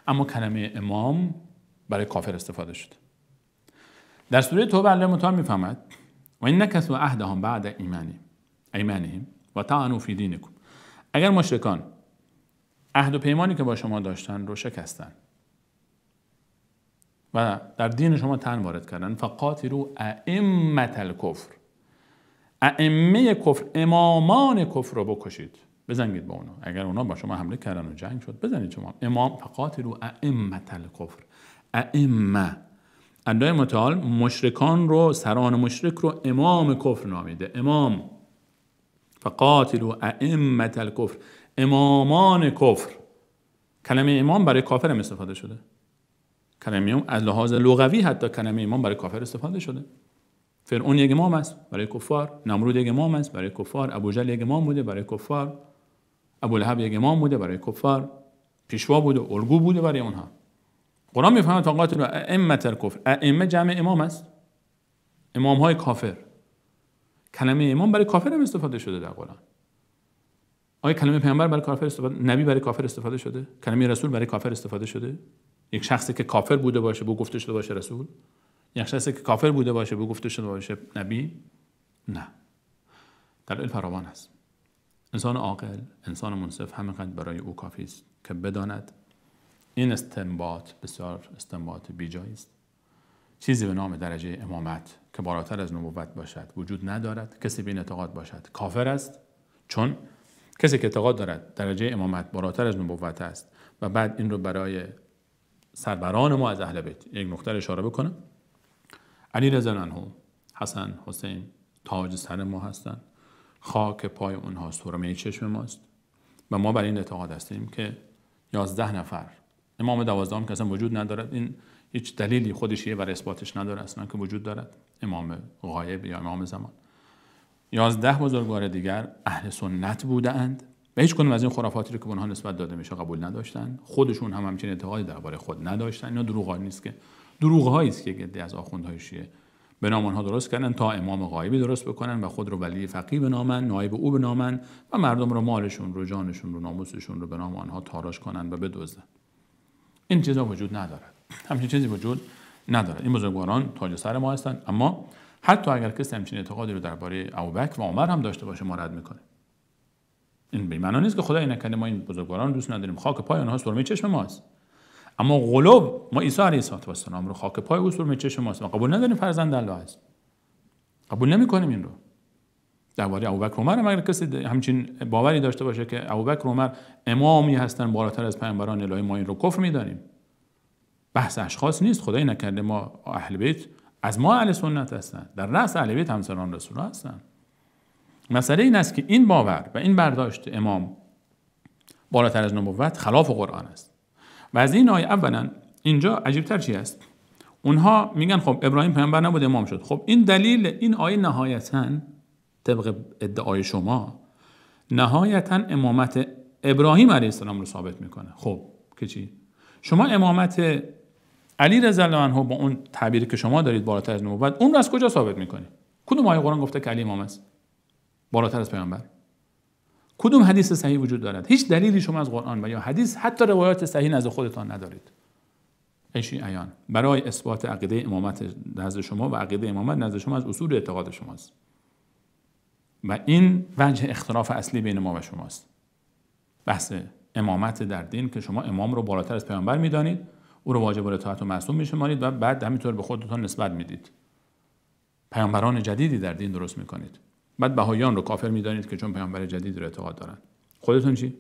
اما کلمه امام برای کافر استفاده شده. در سوره توبه الله متعال میفهمد و این نکثوا عهدهم بعد ایمانهم و طعنوا فی دینکم. اگر مشرکان عهد و پیمانی که با شما داشتن رو شکستن و در دین شما طعن وارد کردن، فقاتلوا ائمة الکفر، ائمه کفر، امامان کفر رو بکشید، بزنید با اونا. اگر اونا با شما حمله کردن و جنگ شد، بزنید شما. امام، فقاتلوا ائمة الکفر. ائمه، الله متعال مشرکان رو، سران مشرک رو امام کفر نامیده. امام، فقاتلوا ائمة الکفر، امامان کفر. کلمه امام برای کافر هم استفاده شده. کلمه امام از لحاظ لغوی حتی کلمه امام برای کافر استفاده شده. فرعون یک امام است برای کفار، نمرود یک امام است برای کفار، ابوجهل یک امام بوده برای کفار، ابولهب یک امام بوده برای کفار، پیشوا بوده، الگو بوده برای اونها. قرآن میفهمه فقاتلوا ائمة الکفر، ائمه جمع امام است، امام های کافر. کلمه امام برای کافر هم استفاده شده در قرآن. آیا کلمه پیامبر برای کافر استفاده، نبی برای کافر استفاده شده؟ کلمه رسول برای کافر استفاده شده؟ یک شخصی که کافر بوده باشه بو گفته شده باشه رسول؟ یک شخصی که کافر بوده باشه بو گفته شده باشه نبی؟ نه. دلایل فراوان است. انسان عاقل، انسان منصف همینقدر برای او کافی است که بداند این استنباط بسیار استنباط بیجایی است. چیزی به نام درجه امامت که بالاتر از نبوت باشد وجود ندارد. کسی به این اعتقاد باشد کافر است، چون کسی که اعتقاد دارد درجه امامت بالاتر از نبوت است و بعد این رو برای سروران ما از اهل بیت یک نقطه اشاره بکنه. علی رضی الله عنه، حسن، حسین تاج سر ما هستند، خاک پای اونها سرمه چشم ماست و ما بر این اعتقاد هستیم که 11 نفر، امام 12 که اصلا وجود ندارد، این هیچ دلیلی خودشیه برای اثباتش نداره اصلا که وجود دارد، امام غایب یا امام زمان. 11 بزرگوار دیگر اهل سنت بودند و هیچ کدوم از این خرافاتی رو که به اونها نسبت داده میشه قبول نداشتن. خودشون هم همچین اعتقادی درباره خود نداشتن. اینا دروغ نیست که دروغ‌هایی است که گده از آخوندهای شیعه به نام آنها درست کردن تا امام غایبی درست بکنن و خود رو ولی فقیه بنامن، نایب او بنامن و مردم رو، مالشون رو، جانشون رو، ناموسشون رو به نام آنها تاراج کنن و بدزدن. این چیزا وجود ندارد. همچین چیزی وجود ندارد. این بزرگواران تاج سر ما هستند. اما حتی اگر کسی همچین اعتقادی رو درباره ابوبکر و عمر هم داشته باشه ما رد میکنه. این به معنی نیست که خدای نکنه ما این بزرگواران رو دوست نداریم، خاک پای اونها سرمه چشم ماست. اما قلوب ما عیسی علیه السلام رو خاک پای او سرمه چشم ماست و قبول نداریم فرزند الله است. قبول نمیکنیم این رو. درباره ابوبکر و عمر هم اگر کسی همچین باوری داشته باشه که ابوبکر و عمر امامی هستن بالاتر از پیامبران الهی، ما این رو کفر میدانیم. بحث اشخاص نیست. خدای نکرده ما اهل بیت از ما اهل سنت هستند، در رأس اهل بیت همسران رسول هستند. مسئله این است که این باور و این برداشت امام بالاتر از نبوت خلاف قرآن است. و از این آیه اولا اینجا عجیب‌تر چی است؟ اونها میگن خب ابراهیم پیامبر نبود امام شد. خب این دلیل این آیه نهایتاً طبق ادعای شما نهایتاً امامت ابراهیم علیه السلام رو ثابت میکنه. خب که چی؟ شما امامت علی رضی الله عنه با اون تعبیری که شما دارید بالاتر از نبوت، اون رو از کجا ثابت میکنید؟ کدوم آیه قرآن گفته که علی امام است بالاتر از پیامبر؟ کدوم حدیث صحیح وجود دارد؟ هیچ دلیلی شما از قرآن و یا حدیث حتی روایات صحیح نزد خودتان ندارید. ایشی عیان برای اثبات عقیده امامت نزد شما و عقیده امامت نزد شما از اصول اعتقاد شماست و این وجه اختلاف اصلی بین ما و شماست. بحث امامت در دین که شما امام رو بالاتر از پیامبر میدانید، او رو واجب الاطاعت و معصوم میشمارید و بعد همینطور به خودتون نسبت میدید. پیامبران جدیدی در دین درست میکنید. بعد بهاییان رو کافر میدانید که چون پیامبر جدید رو اعتقاد دارن. خودتون چی؟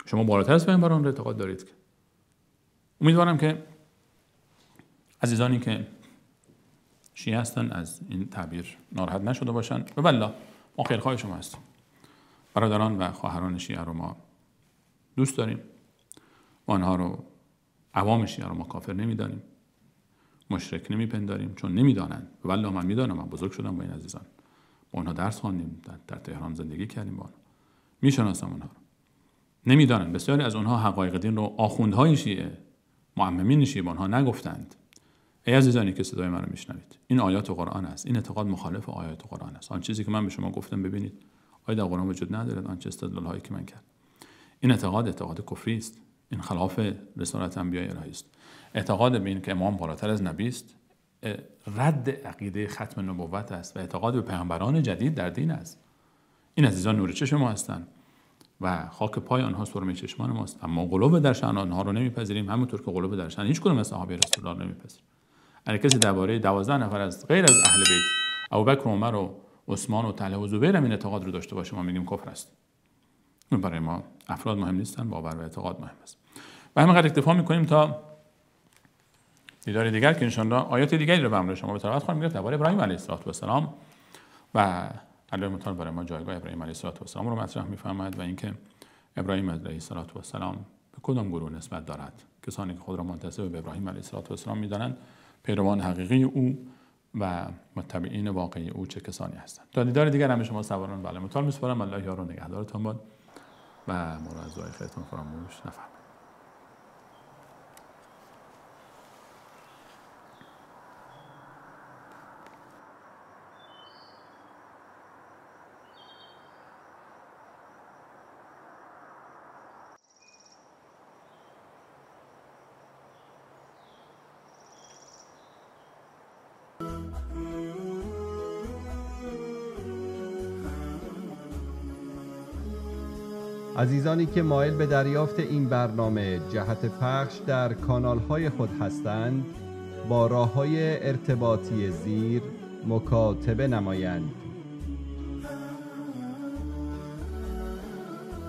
شما بالاتر از پیامبران رو اعتقاد دارید که. امیدوارم که عزیزانی که شیعه هستن از این تعبیر ناراحت نشده باشن و والله ما خیرخواه شما هستیم. برادران و خواهران شیعه رو ما دوست داریم و آنها رو، عوام شیعه رو ما کافر نمیدانیم، مشرک نمیپنداریم، چون نمیدانند. والله من میدانم، من بزرگ شدم با این عزیزان، با اونها درس خواندیم، در تهران زندگی کردیم، با اونها میشناسم اونها رو. نمیدانند. بسیاری از اونها حقایق دین رو آخوندهای شیعه، معممین شیعه به آنها نگفتند. ای عزیزانی که صدای من رو میشنوید، این آیات قرآن است. این اعتقاد مخالف آیات قرآن است. آن چیزی که من به شما گفتم ببینید آیا در قرآن وجود ندارد؟ آن چه استدلال هایی که من کردم، این اعتقاد کفری است. این خلاف رسالت انبیاء الهی است. اعتقاد به این که امام بالاتر از نبی است رد عقیده ختم نبوت است و اعتقاد به پیامبران جدید در دین است. این عزیزان نور چشم ما هستند و خاک پای آنها سرمه چشمان ماست، اما غلو در شأن آنها رو نمیپذیریم، همونطور که غلو در شأن هیچ کدوم از صحابه رسول الله نمیپذیریم. اگر کسی درباره 12 نفر از غیر از اهل بیت ابوبکر و عمر و عثمان و طلحه و زبیر این اعتقاد رو داشته باشه، ما میگیم کفر است. این برای ما افراد مهم نیستن، باور و اعتقاد مهم است. و همینقدر اکتفا میکنیم تا دیدار دیگر که انشاءالله آیات دیگری رو به همراه شما به تلاوت خواهیم گرفت درباره ابراهیم علیه السلام و الله متعال برای ما جایگاه ابراهیم علیه السلام رو مطرح می‌فرماید و اینکه ابراهیم علیه السلام به کدام گروه نسبت دارد. کسانی که خود را منتسب به ابراهیم علیه السلام می‌دانند پیروان حقیقی او و متبعین واقعی او چه کسانی هستند. تا دیدار دیگر هم شما سواران به الله متعال می‌سپارم. الله یار و نگهدارتان باد و ما را از دعای خیرتون فراموش نفرمایید. عزیزانی که مایل به دریافت این برنامه جهت پخش در کانال‌های خود هستند با راه‌های ارتباطی زیر مکاتبه نمایند.